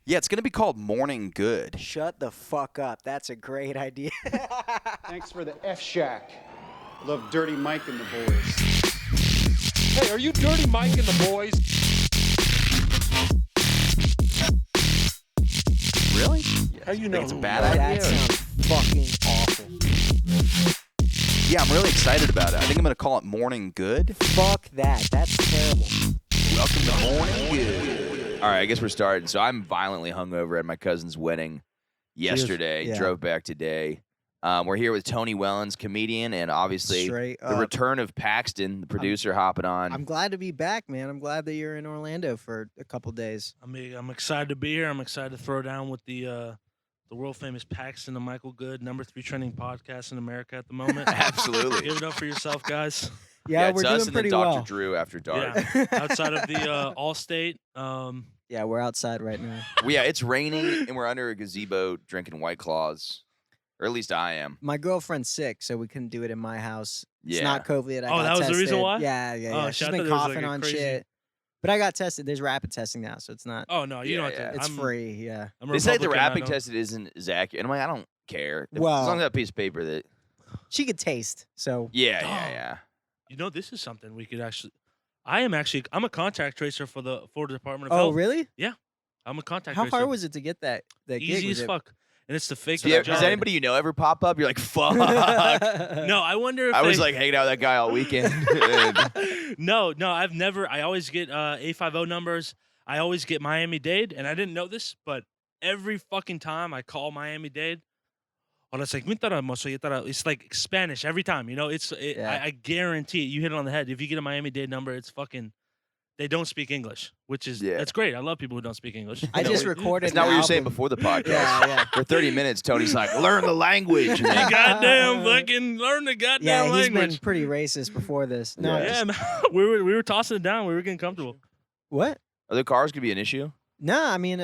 Yeah, it's going to be called Morning Good. Shut the fuck up. That's a great idea. Thanks for the F Shack. Love Dirty Mike and the boys. Hey, are you Dirty Mike and the boys? Really? How you know It's a who bad we are? idea. That sounds fucking awful. Yeah, I'm really excited about it. I think I'm going to call it Morning Good. Fuck that. That's terrible. Welcome to Morning Good. All right, I guess we're starting. So I'm violently hungover at my cousin's wedding yesterday. Yeah. Drove back today. We're here with Tony Wellens, comedian, and obviously Straight the up. return of Paxton, the producer, hopping on. I'm glad to be back, man. I'm glad that you're in Orlando for a couple days. I mean, I'm excited to be here. I'm excited to throw down with the world famous Paxton and Michael Good, #3 trending podcast in America at the moment. Absolutely. Give it up for yourself, guys. Yeah, it's we're us doing and pretty then Dr. well. Drew after dark. Yeah. Outside of the Allstate, Yeah, we're outside right now. Yeah, it's raining, and we're under a gazebo drinking White Claws. Or at least I am. My girlfriend's sick, so we couldn't do it in my house. It's Yeah. not COVID. I Oh, got that was the tested. reason why? Yeah. Oh, She's shit, I been thought there was, like, coughing a on crazy- shit. But I got tested. There's rapid testing now, so it's not. oh no, you Yeah, don't have yeah. to. It's I'm, free. Yeah. I'm a They say the Republican, I rapid don't- test isn't as accurate. And I'm like, I don't care. As Well- long as that piece of paper that. She could taste. So Yeah, Oh. yeah. You know, this is something we could actually. I'm a contact tracer for the Department of Oh, Health. really? I'm a contact How tracer. hard was it to get that gig? Easy Was as it- fuck. And it's the fake. Yeah, does anybody you know ever pop up? You're like, fuck. No, I wonder if I was they- like hanging out with that guy all weekend. no, I've never. I always get A50 numbers. I always get Miami-Dade, and I didn't know this, but every fucking time I call Miami-Dade, it's like Spanish every time. You know, Yeah. I guarantee it. You hit it on the head. If you get a Miami-Dade number, it's fucking. They don't speak English, which is that's great. I love people who don't speak English. I just recorded. That's not what an you were saying album. before the podcast. Yeah. For 30 minutes, Tony's like, learn the language. You goddamn fucking learn the goddamn Yeah, he's language. been pretty racist before this. No, Yeah. Yeah, man. we were tossing it down. We were getting comfortable. what? Are the cars going to be an issue? No, I mean,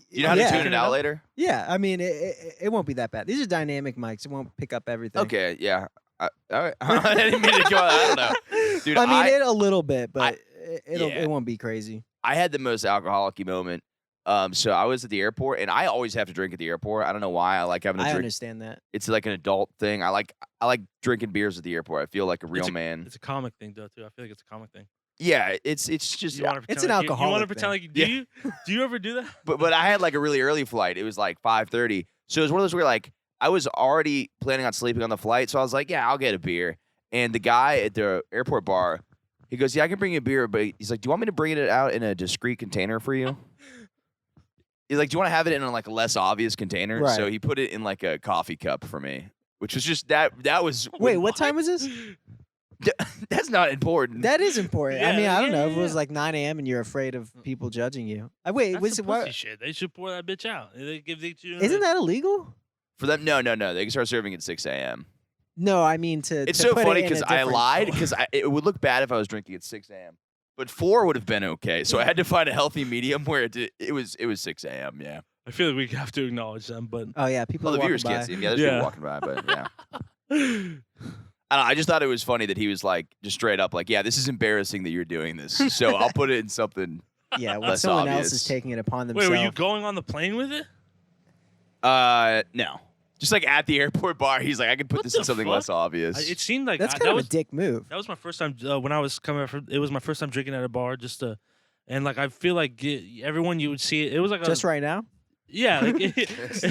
You know how yeah. to tune it out later? Yeah, I mean, it won't be that bad. These are dynamic mics. It won't pick up everything. Okay, yeah. All right. I didn't mean to go. I don't know. Dude, I mean, it a little bit, but yeah. it won't be crazy. I had the most alcoholic moment. So I was at the airport, and I always have to drink at the airport. I don't know why. I like having to I drink. understand that. It's like an adult thing. I like drinking beers at the airport. I feel like a real man. It's a comic thing, though, too. I feel like it's a comic thing. Yeah, it's just. You wanna It's pretend an like you want to alcoholic pretend thing. like you do you ever do that? But I had like a really early flight. It was like 5:30. So it was one of those where like I was already planning on sleeping on the flight. So I was like, yeah, I'll get a beer. And the guy at the airport bar, he goes, yeah, I can bring you a beer, but he's like, do you want me to bring it out in a discreet container for you? He's like, do you want to have it in a like a less obvious container? Right. So he put it in like a coffee cup for me, which was just that was Wait, what time was this? That's not important. That is important. I mean, I don't know if it was yeah. like 9 a.m. and you're afraid of people judging you. Wait, That's was some it what? pussy shit. They should pour that bitch out. They give it to you. Isn't that illegal? For them, no. They can start serving at 6 a.m. No, I mean to. It's to so put funny it in a because I different- lied because it would look bad if I was drinking at 6 a.m. But 4 would have been okay. So I had to find a healthy medium where it was 6 a.m. Yeah. I feel like we have to acknowledge them, but Oh yeah, people Well, are the walking viewers by. can't see him. Yeah, there's Yeah. people walking by, but yeah. I don't know, I just thought it was funny that he was like just straight up like, yeah, this is embarrassing that you're doing this. So I'll put it in something. Yeah, when Less someone else obvious. is taking it upon wait, themselves. were you going on the plane with it? No. Just like at the airport bar, he's like, I could put What this the in something fuck? less obvious. It seemed like That's that kind of was a dick move. that was my first time when I was coming. It was my first time drinking at a bar. And like I feel like everyone you would see it. It was like Just right now, yeah, like, just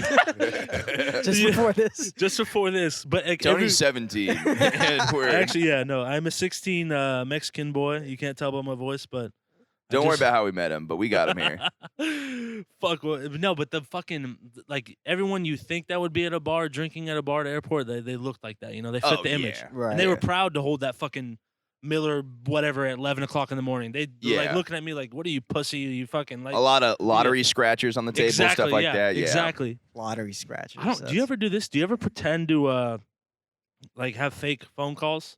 Yeah. before this. just before this. But like, Tony's 17. And we're, actually, yeah, no, I'm a 16 Mexican boy. You can't tell by my voice, but don't worry about how we met him, but we got him here. Fuck no, but the fucking like everyone you think that would be at a bar drinking at a bar at the airport, they looked like that. You know, they fit Oh, the image, yeah. Right. and they were proud to hold that fucking Miller whatever at 11 o'clock in the morning. They like Yeah. looking at me like, "What are you, pussy? You fucking like." A lot of lottery scratchers on the table, exactly, stuff like yeah, that. Yeah. Exactly. Lottery scratches. I don't. Do you ever do this? Do you ever pretend to like have fake phone calls?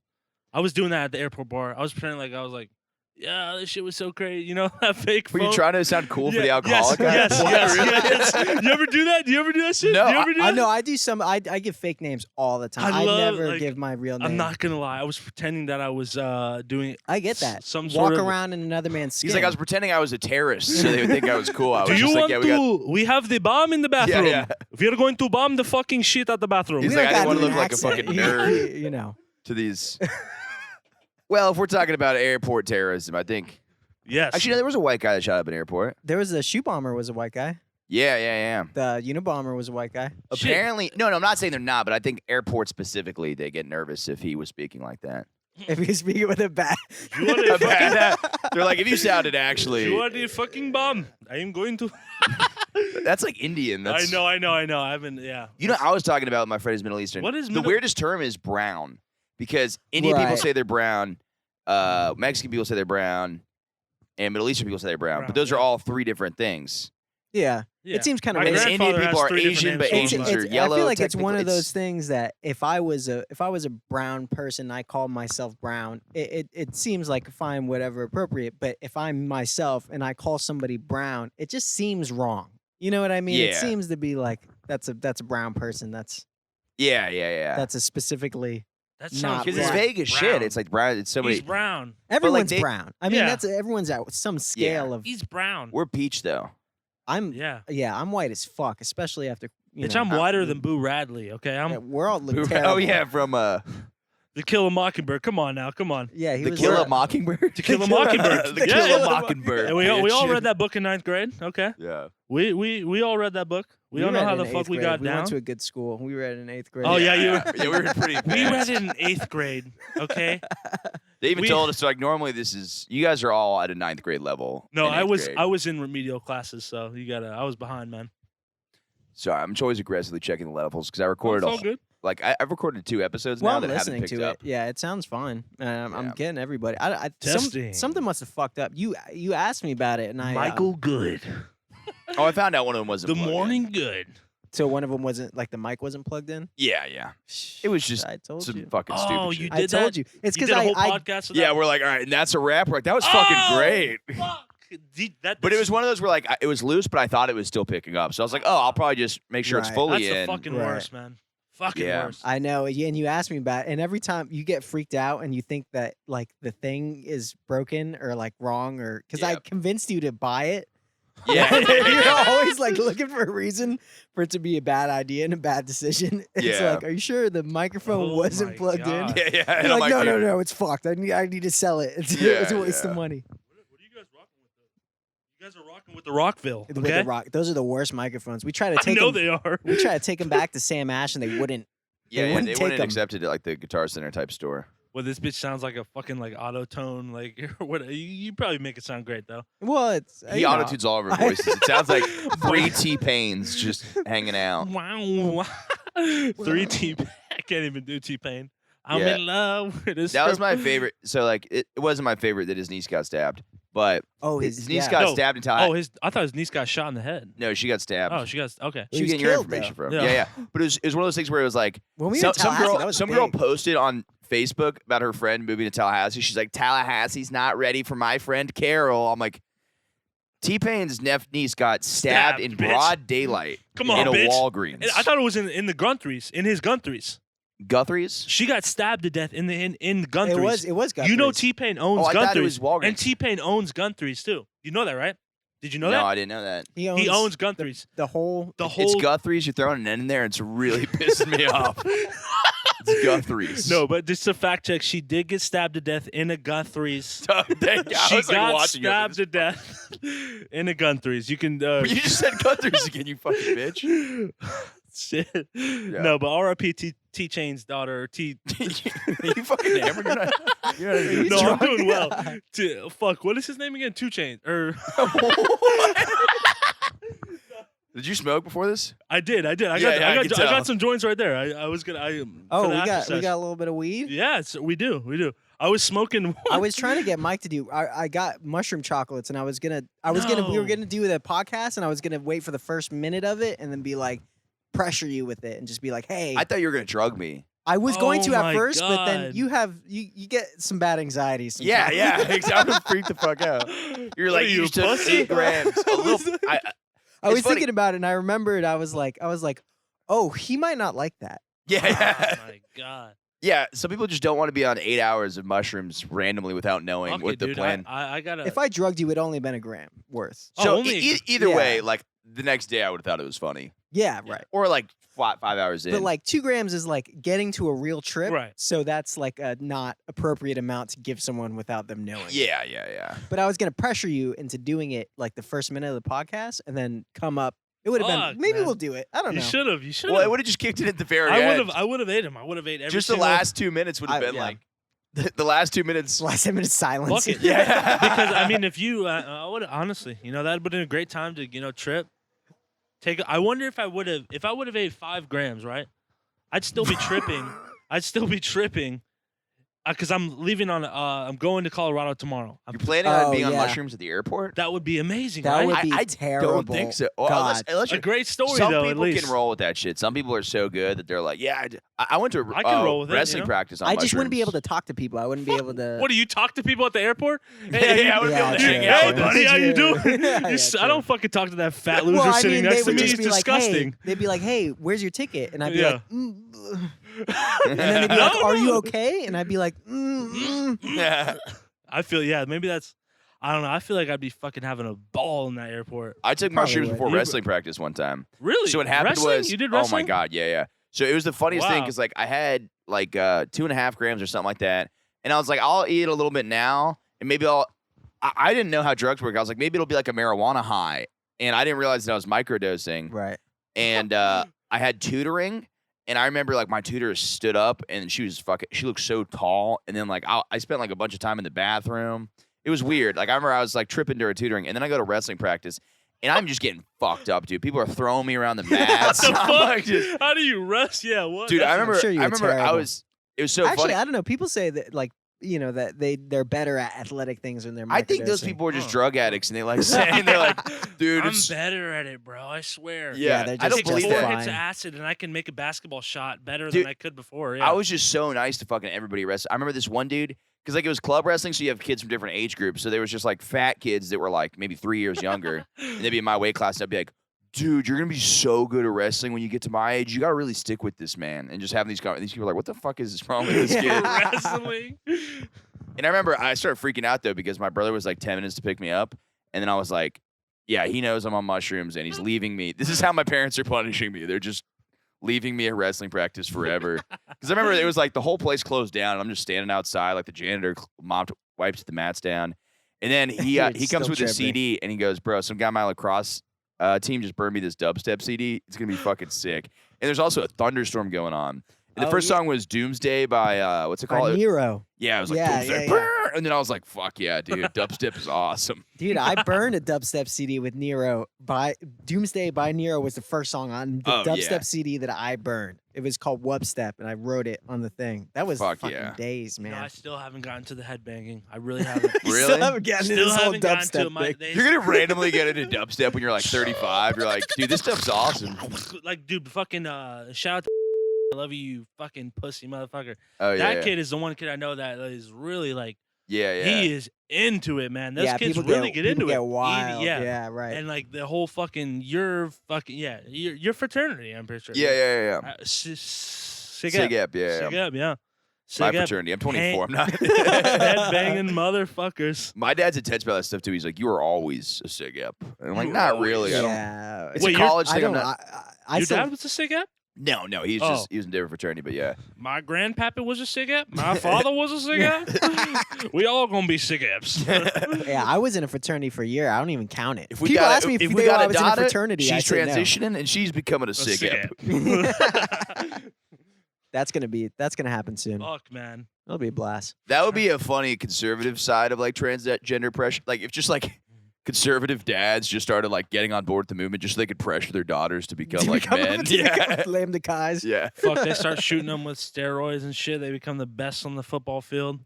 I was doing that at the airport bar. I was pretending like I was like yeah, this shit was so great. You know, that fake Were phone. you trying to sound cool for the Yeah, alcoholic? Yes, What, yes, really? yes. You ever do that? Do you ever do that shit? No, do you ever do I that? know I do some. I give fake names all the time. I I love, never like, give my real name. I'm not gonna lie. I was pretending that I was doing. I get that. Some Walk sort of. around in another man's skin. He's like, I was pretending I was a terrorist, so they would think I was cool. I was Do you just want like, yeah, we got. to? We have the bomb in the bathroom. yeah. We are going to bomb the fucking shit out the bathroom. He's We like, don't I didn't gotta want to do look an like a accent. fucking nerd You know. to these. Well, if we're talking about airport terrorism, I think. Yes. Actually, no, there was a white guy that shot up an airport. There was a shoe bomber was a white guy. Yeah. The Unabomber was a white guy. Shit. Apparently, no, I'm not saying they're not, but I think airports specifically, they get nervous if he was speaking like that. If you speak it with a bad. You want a fucking, They're like, if you sounded actually, you want a fucking bomb? I am going to. that's like Indian. That's, I know. I haven't. Yeah. You know, I was talking about with my friend who's Middle Eastern. What is the Middle- weirdest term is brown because Indian people Right. say they're brown, Mexican people say they're brown, and Middle Eastern people say they're brown. Brown, But those are yeah. all three different things. Yeah. Yeah. It seems kind My of And weird. Indian grandfather people has are 3 different Asian, names but for him. Asians It's- are I yellow. feel like it's one of technically. those things that if I was a brown person, I call myself brown. It seems like fine, whatever, appropriate. But if I'm myself and I call somebody brown, it just seems wrong. You know what I mean? It Yeah. seems to be like that's a brown person. That's Yeah. that's a specifically. That Not sounds Because it's brown. vague as shit. It's like brown. It's so He's many. brown. Everyone's they- brown. I mean, Yeah. that's everyone's at some scale of. He's brown. We're peach though. I'm Yeah. I'm white as fuck, especially after you Bitch, know. I'm whiter than Boo Radley. Okay, I'm Yeah, we're all look terrible. Oh yeah, from To Kill a Mockingbird. Come on now, come on. Yeah, he The was Kill a a Mockingbird. To Kill a Mockingbird. The Yeah, Kill yeah. a Mockingbird. And we all bitch. read that book in 9th grade. Okay, Yeah. we all read that book. We don't know read how it the in fuck 8th we grade. got We down. went to a good school. We read it in 8th grade. Oh, yeah, yeah, we were pretty. We advanced. read it in 8th grade. Okay. They even we- told us like normally this is you guys are all at a 9th grade level. No, in I 8th was grade. in remedial classes, so you gotta. I was behind, man. Sorry, I'm always aggressively checking the levels because I recorded It's all good. I've recorded 2 episodes Well, now I'm that haven't listening picked to up. it. Yeah, it sounds fun. I'm Yeah. getting everybody. Testing. Something must have fucked up. You asked me about it, and I Michael Good. Oh, I found out one of them wasn't. The plugged in. Morning Good. So one of them wasn't like the mic wasn't plugged in. Yeah. It was just I told some you. fucking stupid Oh, shit. you I did told that? you. It's You because did a whole I podcast with Yeah, that? we're like, all right, and that's a wrap. We're like, that was fucking Oh, great. Fuck. But it was one of those where like it was loose, but I thought it was still picking up. So I was like, oh, I'll probably just make sure it's Right. fully That's in. the fucking Right. worst, man. Fucking Yeah. worst. I know, and you asked me about it, and every time you get freaked out and you think that like the thing is broken or like wrong or because I Yeah. convinced you to buy it. Yeah. You're always like looking for a reason for it to be a bad idea and a bad decision. It's Yeah. like, are you sure the microphone Oh wasn't my plugged God. in? Yeah. And You're I'm like, like, no, it's fucked. I need to sell it. It's, Yeah, it's a waste yeah. of money. What are you guys rocking with? You guys are rocking with the Rockville. With Okay. the rock, those are the worst microphones. We try to I take know them. they are. We try to take them back to Sam Ash, and they wouldn't. Yeah, wouldn't they take wouldn't 'em. accept it at like the Guitar Center type store. Well, this bitch sounds like a fucking like auto tone. Like what? You probably make it sound great though. Well, it's He auto tunes all of our voices. It sounds like 3 T-Pains just hanging out. Wow. 3 T. I can't even do T Pain. I'm Yeah. in love with this. That was my favorite. So like, it wasn't my favorite that his niece got stabbed, but Oh, his niece yeah. got No. stabbed in Oh, Tallahassee. I thought his niece got shot in the head. No, she got stabbed. Oh, she got okay. She He was was getting your killed, information though. from. Yeah. Yeah. But it was one of those things where it was like When we were some, in Tallahassee, that was some girl big. posted on Facebook about her friend moving to Tallahassee. She's like, Tallahassee's not ready for my friend Carol. I'm like, T-Pain's niece got stabbed in bitch. broad daylight Come on, in a bitch. Walgreens. I thought it was in the Gunthries, in his Gunthries. Guthrie's? She got stabbed to death in Gunthries. It was. You know Guthrie's. T-Pain owns Oh, I thought it Gunthries, was Walgreens. and T-Pain owns Gunthries too. You know that, right? Did you know No, that? I didn't know that. He owns, He owns Gunthries. the whole. The It's whole Guthrie's. You're throwing an N in there. It's really pissing me off. It's Guthrie's. No, but just a fact check. She did get stabbed to death in a Guthrie's. Thank you. I She was, like, got watching you. stabbed to death in a Gunthries. You can. You just said Guthrie's again, you fucking bitch. Shit. No, but R.I.P. T Chain's daughter. T. you fucking hammered. You're not even No, I'm drunk? doing well. Fuck. What is his name again? 2 Chainz. Did you smoke before this? I did. I Yeah, got I can tell. got some joints right there. I was gonna. Oh, for the we after got session. a little bit of weed. Yeah, we do. I was smoking. I was trying to get Mike to do. I got mushroom chocolates, and I was gonna. We were No. gonna do the podcast, and I was gonna wait for the first minute of it, and then be like, pressure you with it, and just be like, hey. I thought you were gonna drug me. I was going Oh to at my first, but then God. you get some bad anxiety. Yeah, sometimes. yeah. Exactly. Freak the fuck out. You're What like, are you you, just took pussy? 8 grams. A little. I It's was funny. thinking about it, and I remembered. I was like, oh, he might not like that. Yeah, Oh yeah. my God. Yeah. Some people just don't want to be on 8 hours of mushrooms randomly without knowing Okay, what the dude, plan. I gotta. If I drugged you, it'd only been a gram worth. Oh, So only a either Yeah. way, like the next day, I would have thought it was funny, Yeah, Yeah. right. or like 5 hours in. But like 2 grams is like getting to a real trip. Right. So that's like a not appropriate amount to give someone without them knowing. it. yeah, yeah, yeah. But I was gonna pressure you into doing it like the first minute of the podcast, and then come up. It would have Fuck, been maybe man. we'll do it. I don't you know. should have. You should Well, it have. would have just kicked it at the very I would end. have. I would have ate him. I would have ate every Just the single. last 2 minutes would have been yeah. like the last 2 minutes. Last 10 minutes silence. Fuck it. Yeah. Because I mean, if you, I would honestly, that would have been a great time to, trip. I wonder if I would have ate 5 grams, right? I'd still be tripping. Because I'm leaving I'm going to Colorado tomorrow. You're planning on Oh, being on yeah. mushrooms at the airport? That would be amazing, That right? would be I terrible. don't think so. Well, God. unless a you're, great story, some though, at people least. can roll with that shit. Some people are so good that they're like, yeah, I went to I can roll with it, wrestling practice on I just wouldn't be able mushrooms. to talk to people. I wouldn't be able to. What do you talk to people at the airport? Yeah, I wouldn't be able to hang out Hey, with them. buddy, how you doing? Yeah, You yeah, s- I true. don't fucking talk to that fat loser Well, I sitting mean, next they to would me. just He's be like, hey, disgusting. they'd be like, hey, where's your ticket? And I'd be Yeah. like, and then they'd be like, No, are you no. okay? And I'd be like, Yeah. I feel, maybe that's. I don't know. I feel like I'd be fucking having a ball in that airport. I took Probably mushrooms would. before You- wrestling practice one time. Really? So what happened Wrestling? was, You did oh my wrestling? god, yeah, yeah. So it was the funniest thing Wow. because like I had like 2.5 grams or something like that, and I was like, I'll eat a little bit now, and maybe I didn't know how drugs work. I was like, maybe it'll be like a marijuana high, and I didn't realize that I was microdosing. right. And I had tutoring, and I remember like my tutor stood up, and she looked so tall, and then like I spent like a bunch of time in the bathroom. It was weird. Like I remember I was like tripping during tutoring, and then I go to wrestling practice, and I'm just getting fucked up, dude. People are throwing me around the mats. What the I'm fuck? like, just- How do you rest? Yeah, what? dude, I That's- remember. sure you I were remember. terrible. It was so Actually, funny. I don't know. People say that, like, that they're better at athletic things when they're. I think those microdosing. people are just Huh. drug addicts, and they like saying they're like, dude, I'm it's, better at it, bro. I swear. yeah, they're I don't just believe Four that. hits of fine. acid, and I can make a basketball shot better Dude, than I could before. Yeah. I was just so nice to fucking everybody wrestling. I remember this one dude because like it was club wrestling, so you have kids from different age groups. So there was just like fat kids that were like maybe 3 years younger, and they'd be in my weight class, and I'd be like, dude, you're gonna be so good at wrestling when you get to my age. You gotta really stick with this, man. And just having these people are like, what the fuck is wrong with this kid? wrestling. And I remember I started freaking out though because my brother was like 10 minutes to pick me up, and then I was like, yeah, he knows I'm on mushrooms and he's leaving me. This is how my parents are punishing me. They're just leaving me at wrestling practice forever. Because I remember it was like the whole place closed down, and I'm just standing outside, like the janitor wipes the mats down, and then he You're comes still with a tripping. CD and he goes, bro, some guy on my lacrosse team just burned me this dubstep CD. It's gonna be fucking sick. And there's also a thunderstorm going on. And the Oh, first yeah. song was Doomsday by what's it By called? Nero. Yeah, it was like Yeah, Doomsday. yeah, Brr! And then I was like, fuck yeah, dude. Dubstep is awesome. Dude, I burned a dubstep CD with Nero. By Doomsday by Nero was the first song on the Oh, dubstep yeah. CD that I burned. It was called Wubstep, and I wrote it on the thing. That was Fuck fucking yeah. days, man. No, I still haven't gotten to the headbanging. I really haven't. You Really? Still haven't gotten to Still this whole haven't gotten to dubstep my. thing. They, You're gonna randomly get into dubstep when you're like 35. You're like, dude, this stuff's awesome. like, dude, fucking shout out to I love you, you fucking pussy motherfucker. Oh yeah, That yeah. kid is the one kid I know that is really like Yeah, yeah. he is into it, man. Those Yeah, kids people really get into people it. get wild. Yeah. Yeah, right. And like the whole fucking your your fraternity, I'm pretty sure. Yeah, yeah, yeah. Sig Sig up. up, yeah. Sig up, yeah. My Sig up. fraternity. I'm 24. I'm not. Head banging motherfuckers. My dad's intense about that stuff too. He's like, you were always a sig up. And I'm like, You were not always- really. I don't. yeah. It's Wait, a you're- college I thing. I'm don't. not. I Your still, dad was a sig up? No, he was Oh. he was in a different fraternity, but yeah. My grandpappy was a sig up. My father was a sig up. We all gonna be sig ups. yeah, I was in a fraternity for a year. I don't even count it. If we People got ask me if we they got know I a was in a daughter, fraternity. I she's say no. transitioning and she's becoming a sig up. That's gonna happen soon. Fuck, man. It'll be a blast. That would be a funny conservative side of like transgender pressure. Like if just like conservative dads just started like getting on board with the movement just so they could pressure their daughters to become like men. Yeah. Lame the guys. Yeah. Fuck, they start shooting them with steroids and shit. They become the best on the football field.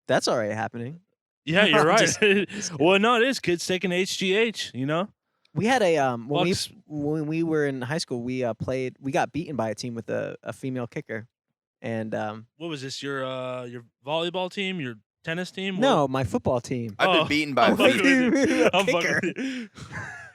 That's already happening. Yeah, you're I'm right. just kidding. Well, no, it is. Kids taking HGH, you know? We had a Bucks. when we were in high school, we got beaten by a team with a female kicker. And What was this? Your volleyball team? Your tennis team? no, my football team. I've been Oh, beaten by I'm a fucking few. with you. I'm Kicker. fucking with you.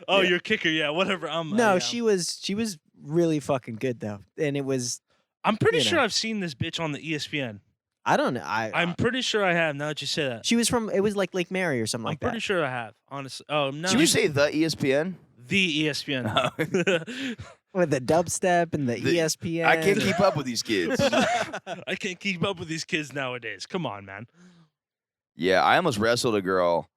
Oh, Yeah. your kicker, yeah, whatever. No, yeah. she was really fucking good though, and it was I'm pretty you sure know. I've seen this bitch on the ESPN. I don't know. I'm pretty sure I have. Now that you say that, she was from it was like Lake Mary or something I'm like pretty that. sure I have. Honestly, oh no, Did you say the ESPN? the ESPN? With the dubstep and the The- ESPN. I can't keep up with these kids. I can't keep up with these kids nowadays. Come on, man. Yeah, I almost wrestled a girl.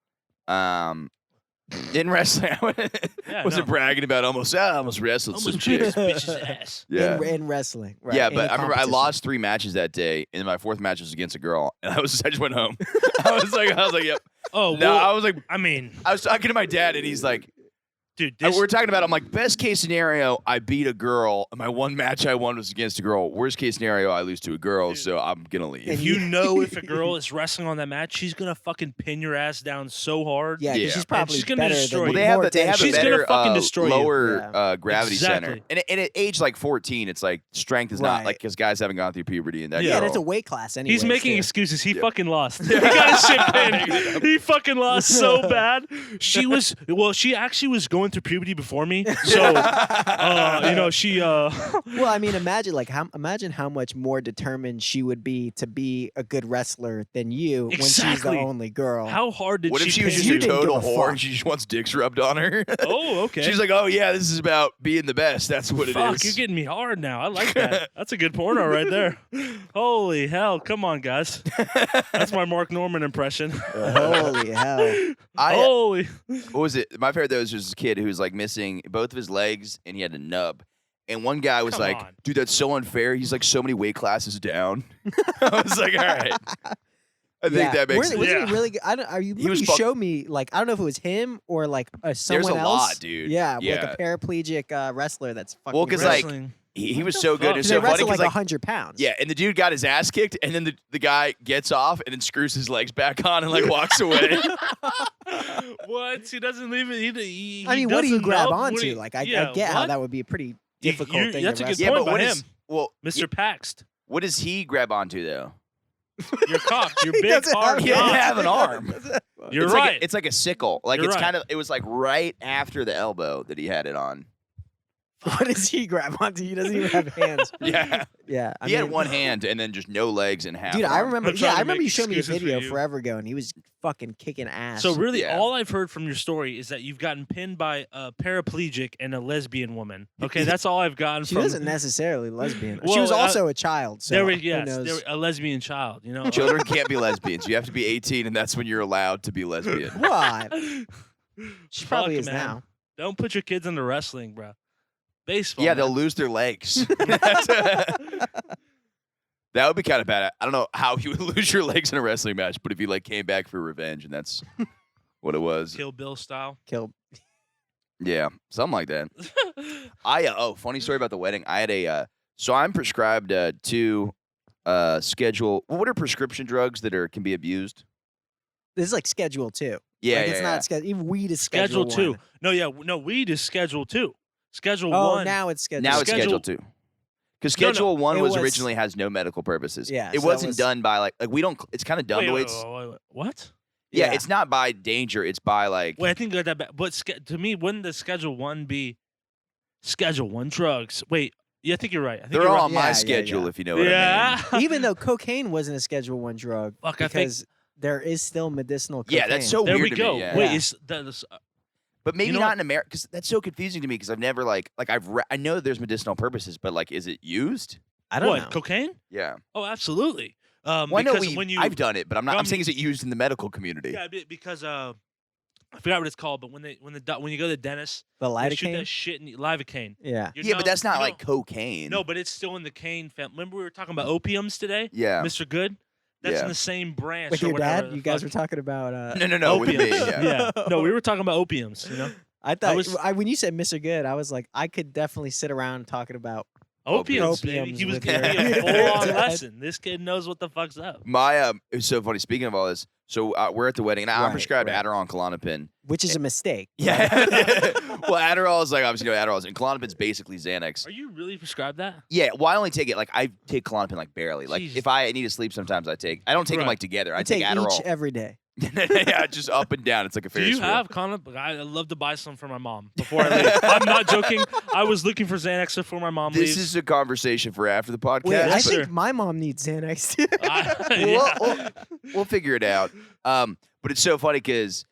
In wrestling, I Yeah, wasn't no. bragging about I almost wrestled some Almost beat chicks. this bitch's ass. Yeah. in wrestling. Right, Yeah, in but a I remember I competition. lost 3 matches that day, and my 4th match was against a girl, and I just went home. I was like, yep. Oh, No, well, I was like, I mean, I was talking to my dad, and he's like, dude, and this, we're talking about. I'm like, best case scenario, I beat a girl, and my one match I won was against a girl. Worst case scenario, I lose to a girl, Dude. so I'm gonna leave. if you know if a girl is wrestling on that match, she's gonna fucking pin your ass down so hard. Yeah, 'cause Yeah. she's probably she's gonna better destroy than you. Well, they have more they have a She's gonna better fucking destroy you. lower Yeah. gravity center, Exactly. and at age like 14, it's like strength is not Right. like because guys haven't gone through puberty and that. Yeah, Yeah, girl, that's a weight class anyway. He's making excuses. He Yeah. fucking lost. He got his shit pinned. He fucking lost so bad. She actually was going through puberty before me. So, she. Well, I mean, imagine how much more determined she would be to be a good wrestler than you when she's the Exactly. only girl. How hard did What if she was pin just You a didn't give total a whore fuck. and she just wants dicks rubbed on her? Oh, okay. She's like, oh yeah, this is about being the best. That's what it Fuck, is. you're getting me hard now. I like that. That's a good porno right there. Holy hell. Come on, guys. That's my Mark Norman impression. Holy hell! Holy. What was it? My favorite though was just this kid who was like missing both of his legs and he had a nub. And one guy was Come like, on. dude, that's so unfair. He's like so many weight classes down. I was like, all right. I think that makes Wasn't Yeah. he really good? I don't. Are you? He was you fuck- showed me like I don't know if it was him or like someone a else. lot, dude. Yeah, like Yeah. a paraplegic wrestler that's fucking. Well, 'cause, like, Wrestling. he was the so good. fuck? It was they so funny wrestle because like like 100 pounds. yeah, and the dude got his ass kicked, and then the guy gets off and then screws his legs back on and like walks away. What? He doesn't leave it. He I mean, what do you doesn't grab know? What onto? do you- Like, I yeah, get how what? that would be a pretty You- difficult you- thing that's to a good wrestle. Yeah, point but by what him. is well, Mr. Paxed. what does he grab onto though? Your cock. Your He big doesn't hard have- He doesn't cock. have an arm. You're it's right. Like it's like a sickle. Like You're it's right. kind of. It was like right after the elbow that he had it on. What does he grab onto? He doesn't even have hands. Yeah, Yeah, I he had mean, one hand and then just no legs and half. Dude, an I arm. remember. I'm Yeah, trying I to remember make you showed me a excuses for video you. forever ago, and he was fucking kicking ass. So really, Yeah. all I've heard from your story is that you've gotten pinned by a paraplegic and a lesbian woman. Okay, that's all I've gotten she from. wasn't necessarily lesbian. she Well, was also a child. So there we who yes, knows? there, a lesbian child. You know, Children can't be lesbians. You have to be 18, and that's when you're allowed to be lesbian. What? She probably Fuck, is man. now. Don't put your kids into wrestling, bro. Baseball. Yeah, man. they'll lose their legs. That would be kind of bad. I don't know how you would lose your legs in a wrestling match, but if you like came back for revenge, and that's what it was. Kill Bill style. Killed. Yeah, something like that. Funny story about the wedding. I had a so I'm prescribed two schedule. What are prescription drugs that can be abused? This is like Schedule 2. Yeah, like, yeah, it's yeah. not schedule. Even weed is Schedule Schedule 2. No, yeah, no. Weed is Schedule 2. Schedule Oh, 1. now it's Schedule. Now it's Schedule- Schedule 2. Because No, no, Schedule 1 it was was- originally has no medical purposes. Yeah, It so that wasn't was- done by like we don't. It's kind of done the way it's. What? Yeah, Yeah. it's not by danger. It's by like. Wait, I think I got that back. But to me, wouldn't the Schedule 1 be Schedule 1 drugs? Wait, yeah, I think you're right. I think They're you're all right. on my Yeah, yeah, schedule, yeah. if you know what I mean. Yeah. Even though cocaine wasn't a Schedule 1 drug, Fuck, I think. because there is still medicinal cocaine. Yeah, that's so There weird we to go. me. Yeah. Wait, Yeah. is that is, But maybe know not what? in America, because that's so confusing to me. Because I've never I know that there's medicinal purposes, but like, is it used? I don't what know. cocaine? Yeah. Oh, absolutely. Well, I know Because when you I've done it, but I'm not. I'm come- saying is it used in the medical community? yeah, because I forgot what it's called, but when you go to the dentist, The they shoot lidocaine. that shit in lidocaine. Yeah. You're Yeah, but numb- that's not you like know- cocaine. No, but it's still in the cane family. Remember we were talking about opiums today, Yeah. Mr. Good? That's Yeah. in the same branch. With or your whatever dad, the you guys fuck. were talking about. No. With me. Opiums. Yeah. Yeah. No, we were talking about opiums. You know, I thought was- when you said Mr. Good, I was like, I could definitely sit around talking about. opiums. Baby. Opiums He was with giving me your a full-on dad. lesson. This kid knows what the fuck's up. My it was so funny. Speaking of all this, So we're at the wedding, and I'm Right, prescribed right. Adderall and Klonopin. Which is a mistake. Yeah. Well, Adderall is like obviously Adderall, and Klonopin's basically Xanax. Are you really prescribed that? Yeah. Well, I only take it like I take Klonopin like barely. Like Jesus. if I need to sleep, sometimes I take. I don't take them Right. like together. I I take take Adderall. each every day. Yeah, just up and down. It's like a Do Ferris you wheel. have Klonopin? I'd love to buy some for my mom before I leave. I'm not joking. I was looking for Xanax before my mom This leaves. is a conversation for after the podcast. Wait, I Yes, but think sir. my mom needs Xanax too. Yeah. we'll figure it out. But it's so funny because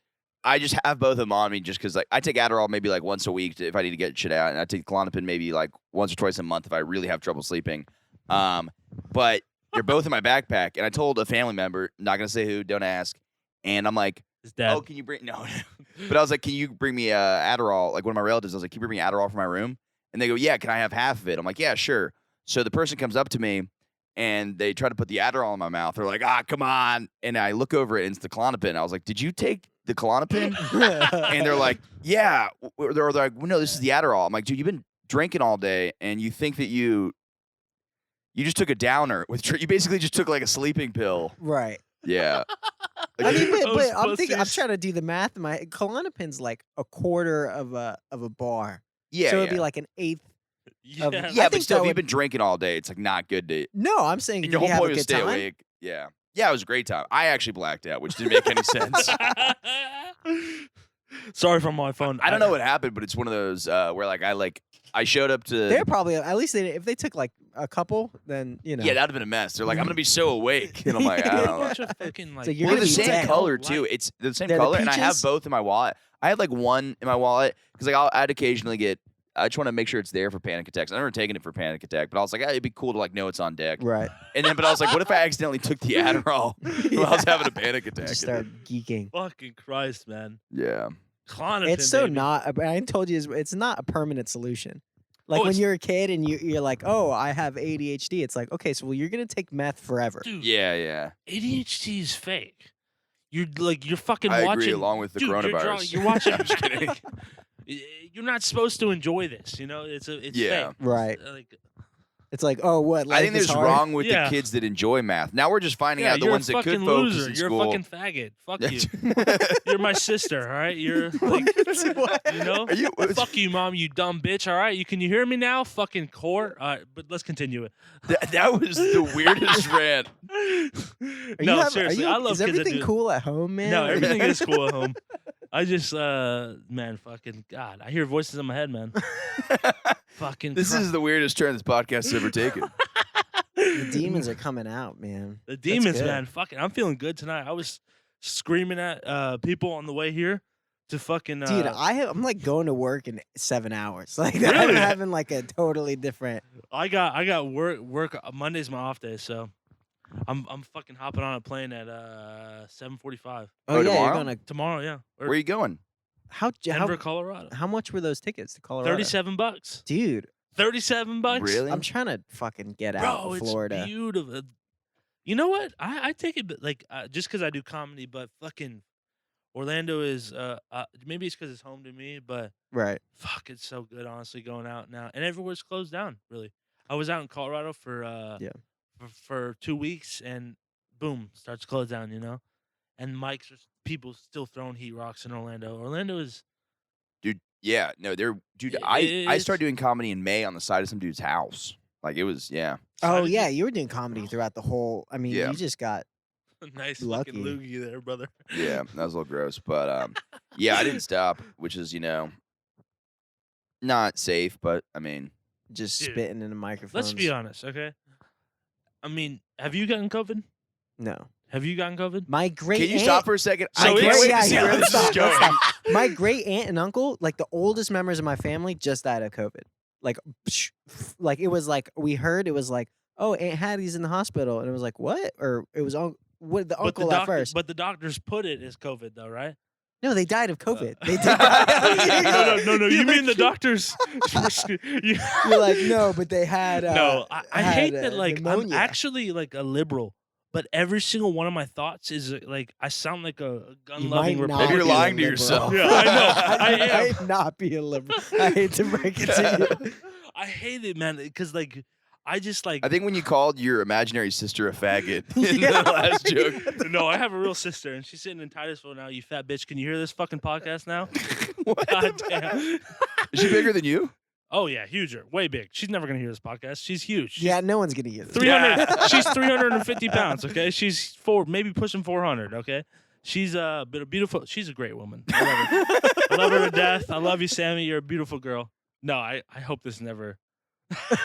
I just have both of them on me just because like I take Adderall maybe like once a week if I need to get shit out, and I take Klonopin maybe like once or twice a month if I really have trouble sleeping. But they're both in my backpack, and I told a family member, not gonna say who, don't ask, and I'm like, His dad. oh, can you bring no? But I was like, can you bring me Adderall? Like one of my relatives, I was like, can you bring me Adderall for my room? And they go, yeah, can I have half of it? I'm like, yeah, sure. So the person comes up to me and they try to put the Adderall in my mouth. They're like, come on. And I look over it and it's the Klonopin. I was like, did you take the Klonopin? And they're like, yeah. They're like, well, no, this is the Adderall. I'm like, dude, you've been drinking all day and you think that you just took a downer with you basically just took like a sleeping pill. Right. Yeah. I Like, mean, but Those I'm thinking. I'm pussies. trying to do the math. My Klonopin's like a quarter of a bar. yeah. So it'd yeah. be like an eighth. Yeah. of- Yeah, I but think still, that if you've would- been drinking all day, it's like not good to. No, I'm saying And if your you whole have point a was good stay time. awake. Yeah. Yeah, it was a great time. I actually blacked out, which didn't make any sense. Sorry from my phone. I don't know what happened, but it's one of those where I showed up to. They're probably at least if they took like a couple, then you know. Yeah, that'd have been a mess. They're like, I'm gonna be so awake, and I'm like, I A don't know. bunch of fucking, like, So you're Well, gonna the be same dead. color too. It's the same They're the color, and I have peaches? both in my wallet. I had like one in my wallet because like I'd occasionally get. I just want to make sure it's there for panic attacks. I've never taken it for panic attack, but I was like, it'd be cool to like know it's on deck. Right. And then, but I was like, what if I accidentally took the Adderall while I was having a panic attack? Just start geeking. Fucking Christ, man. Yeah. Klonopin, It's so baby. not. I told you it's not a permanent solution. Like Oh, when it's- you're a kid and you're like, oh, I have ADHD. It's like, okay, so you're gonna take meth forever. Dude, Yeah, yeah. ADHD is fake. You're fucking I watching. agree. Along with the Dude, coronavirus. You're watching. I'm just kidding. You're not supposed to enjoy this. You know, it's Yeah. fake. Right. Like, It's like, oh, what? I think life is there's hard? wrong with Yeah. the kids that enjoy math. Now we're just finding yeah, out the you're ones a that fucking could focus loser. in You're school. a fucking faggot. Fuck you. You're my sister. All right. You're like, you know. Are you- Fuck you, mom. You dumb bitch. All right. Can you hear me now? Fucking court. All right. But let's continue it. That was the weirdest rant. No, seriously. I love Is kids that everything do- cool at home, man? No, Or- everything is cool at home. I just, man, fucking God. I hear voices in my head, man. Fucking. This is the weirdest turn this podcast has ever taken. The demons are coming out, man. the demons, good. man. Fucking, I'm feeling good tonight. I was screaming at people on the way here to fucking. Dude, I'm like going to work in 7 hours. Like I'm Really? having like a totally different. I got work. Monday's my off day, so I'm fucking hopping on a plane at 7:45 Oh, Oh, yeah, you're tomorrow? gonna. tomorrow. Yeah, Where are you going? Denver, Colorado. how much were those tickets to Colorado? $37, Dude, $37. Really? I'm trying to fucking get out Bro, of it's Florida. beautiful. You know what? I take it like just because I do comedy, but fucking Orlando is maybe it's because it's home to me, but Right. fuck, it's so good. Honestly, going out now, and everywhere's closed down. Really, I was out in Colorado for for 2 weeks, and boom, starts to close down. You know, and mics are people still throwing heat rocks in Orlando. Orlando is Dude, yeah. No, they're dude, It I is- started doing comedy in May on the side of some dude's house. Like it was, yeah. Oh did yeah, you- you were doing comedy throughout the whole. I mean, Yeah. you just got. a nice Lucky. fucking loogie there, brother. Yeah, that was a little gross. But yeah, I didn't stop, which is, not safe, but I mean, Just Dude, spitting in the microphone. Let's be honest, okay? I mean, have you gotten COVID? No, Have you gotten COVID? my great. can you aunt, stop for a second? So I can't it's- wait yeah, to see yeah, where let's this is stop, let's going. stop. My great aunt and uncle, like the oldest members of my family, just died of COVID. Like, like it was like we heard it was like, oh, Aunt Hattie's in the hospital, and it was like, what? Or it was what the uncle at first. But the doctors put it as COVID, though, right? No, they died of COVID. They did die. No. You mean the doctors? You're like, no, but they had. No, I had, hate that. Like, I'm pneumonia. actually like a liberal, but every single one of my thoughts is like I sound like a You gun-loving might not Maybe you're Republican. be a lying to liberal. yourself. Yeah, I know. I You am. might not be a liberal. I hate to break it to you. I hate it, man, because like I just like. I think when you called your imaginary sister a faggot in the last joke. No, I have a real sister, and she's sitting in Titusville now. You fat bitch! Can you hear this fucking podcast now? What? God damn. Is she bigger than you? Oh yeah, huger, way big. She's never gonna hear this podcast. She's huge. She's Yeah, no one's gonna hear this. 300. She's 350 pounds. Okay, she's maybe pushing 400. Okay, she's a beautiful. She's a great woman. I love her. I love her to death. I love you, Sammy. You're a beautiful girl. No, I hope this never.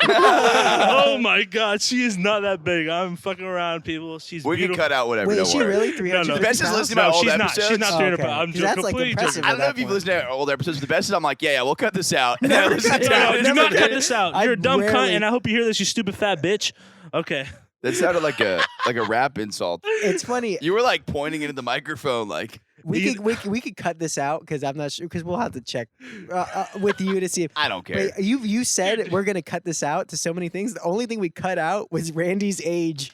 Oh my God, she is not that big. I'm fucking around, people. She's We beautiful. can cut out whatever. Wait, don't is she worry. really 350 The best is pounds? listening to my old she's episodes. Not. She's not Oh, 300 okay. pounds. I'm 'Cause just that's, like, completely impressive. joking. I don't know that if you've point. listened to old episodes. The best is I'm like, yeah, we'll cut this out. And Never I listen cut to it out. it. Do not Never cut did. this out. I You're a dumb cunt, rarely- and I hope you hear this, you stupid fat bitch. Okay. That sounded like a rap insult. It's funny. You were like pointing into the microphone, like. We could cut this out because I'm not sure because we'll have to check with you to see if. I don't care. But you said we're gonna cut this out to so many things. The only thing we cut out was Randy's age.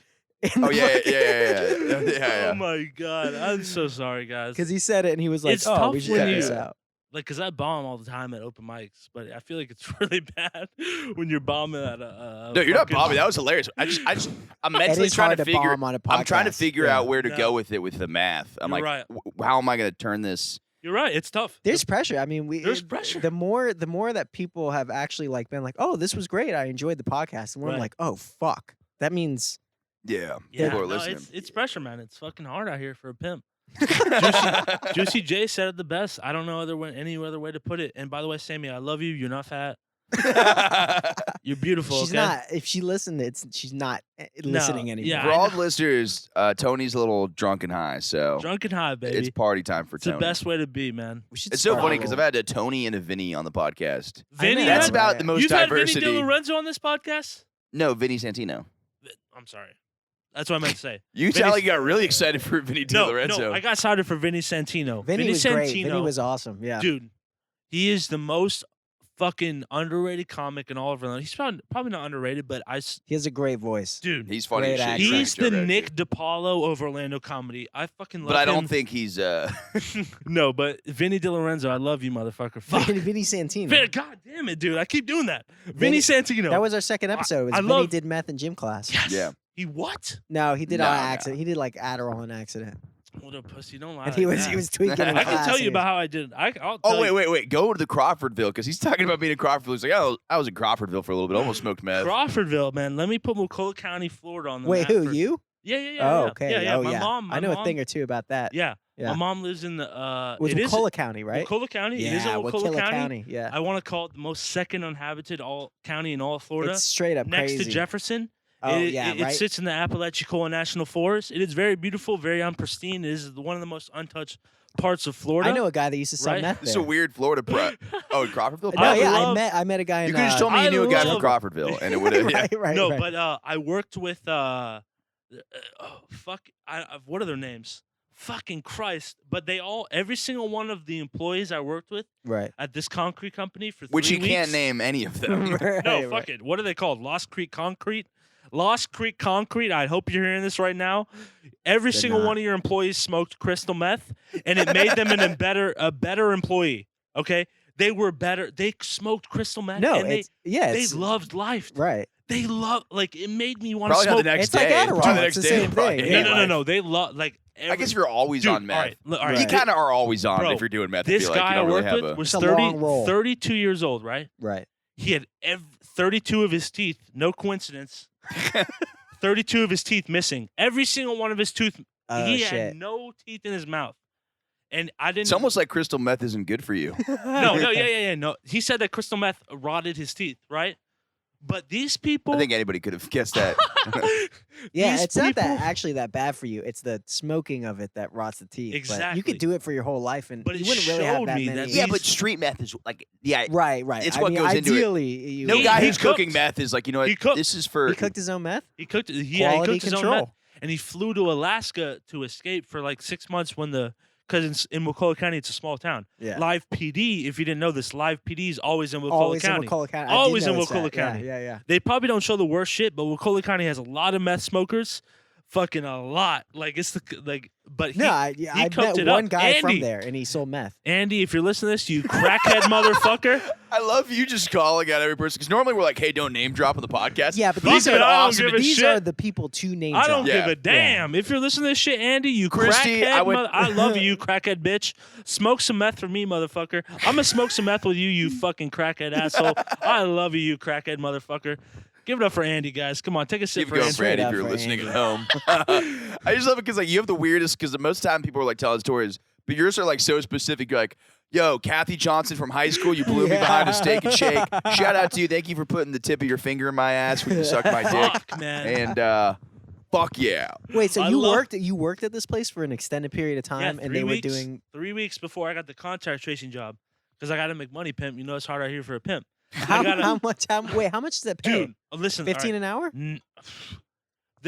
Oh yeah. Oh my God. I'm so sorry, guys. Because he said it and he was like, It's "Oh, tough we should when cut you- this out." Like, cause I bomb all the time at open mics, but I feel like it's really bad when you're bombing at a No, you're not fucking- bombing. That was hilarious. I'm It mentally is trying hard to to figure. bomb on a I'm trying to podcast. figure Yeah. out where to No. go with it with the math. I'm You're like, right. how am I going to turn this? You're right. It's tough. There's pressure. I mean, There's pressure. The more that people have actually like been like, "Oh, this was great. I enjoyed the podcast," and we're Right. like, "Oh, fuck." That means Yeah, Yeah, people are no, listening. it's pressure, man. It's fucking hard out here for a pimp. Juicy J said it the best. I don't know any other way to put it. And by the way, Sammy, I love you. You're not fat. You're beautiful. she's okay? not. If she listened, she's not listening anymore. yeah. For I all know. the listeners, Tony's a little drunk and high, so Drunk and high, baby. it's party time for It's Tony. the best way to be, man. We should It's so start funny a because I've little- had a Tony and a Vinny on the podcast. Vinny, know, That's right? about the most You've had diversity. Vinny DiLorenzo on this podcast? No, Vinny Santino. I'm sorry. That's what I meant to say. You sound like you got really excited for Vinny DiLorenzo. No, I got excited for Vinny Santino. Vinny was great. Santino, Vinny was awesome. Yeah. dude, he is the most fucking underrated comic in all of Orlando. He's probably not underrated, but He has a great voice. dude, He's funny as Great shit. actor. he's Great the joke, Nick actually. DiPaolo of Orlando comedy. I fucking love But I him. don't think he's. No, but Vinny DiLorenzo, I love you, motherfucker. Fuck. Vinny Santino. God damn it, dude. I keep doing that. Vinny- Vinny Santino. That was our second episode. It was I Vinny love- did meth in gym class. yes. Yeah. He what? No, he did No, on no. accident. He did like Adderall on accident, What a pussy. Don't lie. and he like was that. he was tweaking. In I can class tell and you he was- about how I did. I'll tell Oh you. wait! Go to the Crawfordville because he's talking about being in Crawfordville. He's like, oh, I was in Crawfordville for a little bit. Almost smoked meth. Crawfordville, man. Let me put Wakulla County, Florida on the Wait, map who for- you? Yeah. Oh, yeah. okay. Yeah. Oh, My yeah. mom. I know a thing or two about that. Yeah. Yeah. My mom lives in the. It was it is Wakulla County, right? Wakulla County. Yeah, it is in Wakulla County. Yeah. I want to call it the most second uninhabited county in all of Florida, It's straight up next crazy. to Jefferson. Oh it, yeah, it, right. It sits in the Apalachicola National Forest. It is very beautiful, very pristine. It is one of the most untouched parts of Florida. I know a guy that used to sell Right? meth This is there. a weird Florida Oh, in Crawfordville. No, I yeah, love- I met a guy in. You could have just told me you I knew a guy from love- Crawfordville, and it would have. Yeah. right. no, but I worked with what are their names? Fucking Christ! But every single one of the employees I worked with right. at this concrete company for 3 Which you weeks, can't name any of them. right, No, right. fuck it. What are they called? Lost Creek Concrete. Lost Creek Concrete. I hope you're hearing this right now. Every They're single not. one of your employees smoked crystal meth, and it made them a better employee. Okay, they were better. They smoked crystal meth. No, and it's they loved life. right. They love it made me want to Probably not smoke. the next It's like day. Adderall. Probably It's the day, same probably thing. hate No. life. They love I guess you're always Dude, on meth. All right, all right. You kind of are always on Bro, if you're doing meth. I This feel like guy you I don't really worked have with a. was It's a long roll. 32 years old, right? Right. He had 32 of his teeth, no coincidence. 32 of his teeth missing. Every single one of his tooth. Oh he shit. had no teeth in his mouth. And I didn't. It's almost like crystal meth isn't good for you. No. He said that crystal meth rotted his teeth, right? But these people. I think anybody could have guessed that. Yeah, these it's not that people- actually that bad for you. It's the smoking of it that rots the teeth. But you Exactly. could do it for your whole life, and But you it wouldn't really have showed that me many. that Yeah, these- but street meth is like, yeah. right. It's I what mean, goes into it. ideally, you No He- guy he who's cooking cooked. meth is like, you know what? He cooked. This is for. he cooked his own meth. He cooked. He Quality cooked his own control. meth, and he flew to Alaska to escape for like 6 months because in Wakulla County it's a small town. Yeah. Live PD, if you didn't know this, Live PD is always in Wakulla Always County. in Wakulla County. I did Always in notice Wakulla that. County. Yeah. They probably don't show the worst shit, but Wakulla County has a lot of meth smokers. fucking a lot. Like it's but he, No, I he met cooked it one up. guy from Andy. there, and he sold meth. Andy, if you're listening to this, you crackhead motherfucker. I love you just calling out every person because normally we're like, hey, don't name drop on the podcast. Yeah, but Fuck these it, are I don't awesome. give a These shit. are the people to name I don't drop. Yeah. give a damn. If you're listening to this shit, Andy, you Christy, crackhead. I love you, crackhead bitch. Smoke some meth for me, motherfucker. I'm going to smoke some meth with you, you fucking crackhead asshole. I love you, crackhead motherfucker. Give it up for Andy, guys. Come on, take a sip Keep for going, Andy. Brady, up if you're for listening Andy. at home. I just love it because like you have the weirdest. Because most of the time people are like telling stories, but yours are like so specific. You're like, yo, Kathy Johnson from high school, you blew me behind a steak and shake. Shout out to you. Thank you for putting the tip of your finger in my ass when you suck my dick. Fuck, man. And fuck yeah. Wait, so I you love- worked at this place for an extended period of time, and they were doing 3 weeks before I got the contact tracing job because I got to make money, pimp. You know it's hard out here for a pimp. how, gotta- how much? Wait, how much does that pay? Dude, listen. all 15 right. an hour?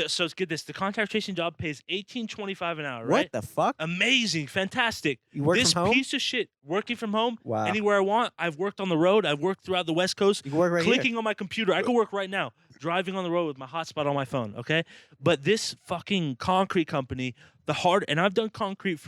So let's get this. The contact tracing job pays $18.25 an hour, What right? the fuck? Amazing, fantastic. You work This from home? piece of shit, working from home, Wow. anywhere I want. I've worked on the road. I've worked throughout the West Coast. You can work right Clicking on my computer. I could work right now, driving on the road with my hotspot on my phone, okay? But this fucking concrete company, and I've done concrete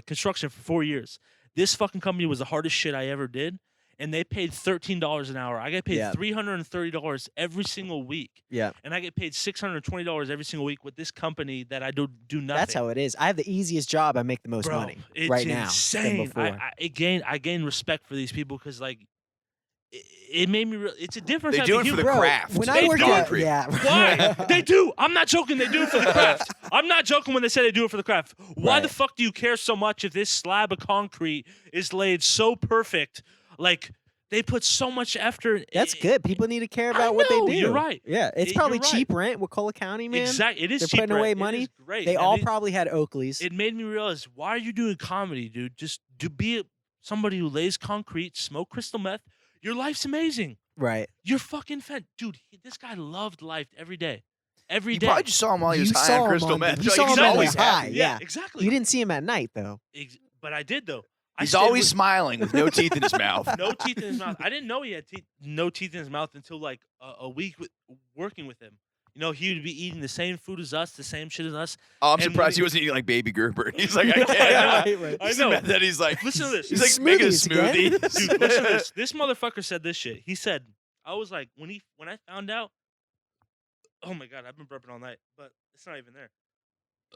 construction for 4 years. This fucking company was the hardest shit I ever did, and they paid $13 an hour. I get paid Yeah. $330 every single week, here. Yeah, and I get paid $620 every single week with this company that I do nothing. that's how it is. I have the easiest job. I make the most Bro, money it's right now insane. than before. I gain respect for these people because like it made me real. It's a different They type do of it for the humor. Bro, craft. when They I worked do. at Concrete. yeah, Why? They do. I'm not joking. They do it for the craft. I'm not joking when they say they do it for the craft. Why the Right. fuck do you care so much if this slab of concrete is laid so perfect? Like they put so much effort. That's good. People need to care I about what they know, do. you're right. Yeah, it's You're probably right. cheap rent with Cola County, man. Exactly. It is They're cheap putting away rent. It money. is great. They And all probably had Oakleys. It made me realize why are you doing comedy, dude? Just to be somebody who lays concrete, smoke crystal meth. Your life's amazing. Right. You're fucking dude. This guy loved life every day. Every You day. probably just saw him while he was You high saw on him crystal on the- meth. you Like, saw he's him on the always high. happy. Yeah. exactly. You didn't see him at night though. But I did though. I He's stayed always with- smiling with no teeth in his mouth. no teeth in his mouth. I didn't know he had no teeth in his mouth until like a week working with him. You know, he would be eating the same food as us, the same shit as us. Oh, I'm And surprised when he wasn't eating like baby Gerber. He's like, I can't. Right. I Just know. imagine that he's like, Listen to this. He's like making a Smoothies again. smoothie. Dude, listen to this. This motherfucker said this shit. He said, I was like, when I found out, oh my God, I've been burping all night, but it's not even there.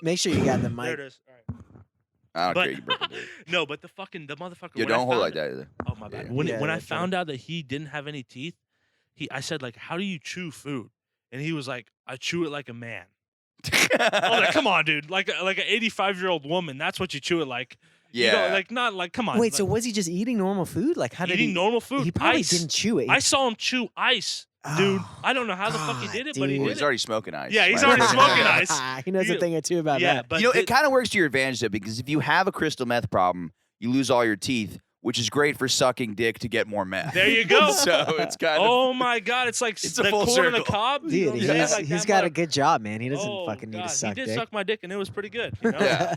Make sure you got the There it mic. is. All right. I don't But care. You burp it. no, but the motherfucker. Yeah, when I don't hold it like found- that either. Oh my bad. Yeah. When Yeah, when I that's right. found out that he didn't have any teeth, I said like, how do you chew food? And he was like, I chew it like a man. I was like, come on, dude. Like an 85-year-old woman, that's what you chew it like. You Yeah. know, like not like come on. Wait, so like, was he just eating normal food? Like how did eating he? normal food? He probably ice. didn't chew it. I saw him chew ice, dude. Oh, I don't know how the fuck he God, did it, but he dude. Well, did he's it. already smoking ice. Yeah, he's Right. already smoking ice. He knows a You- thing or two about Yeah, that. but You know, thi- it kind of works to your advantage though, because if you have a crystal meth problem, you lose all your teeth, which is great for sucking dick to get more meth. there you go. So it's kind of. Oh my God, it's like It's a the full corn on the circle. cob. You know Dude, what I'm saying? Like he's that got a mother- good job, man. He doesn't Oh, fucking need God, to suck He did dick. suck my dick, and it was pretty good. You know, Yeah.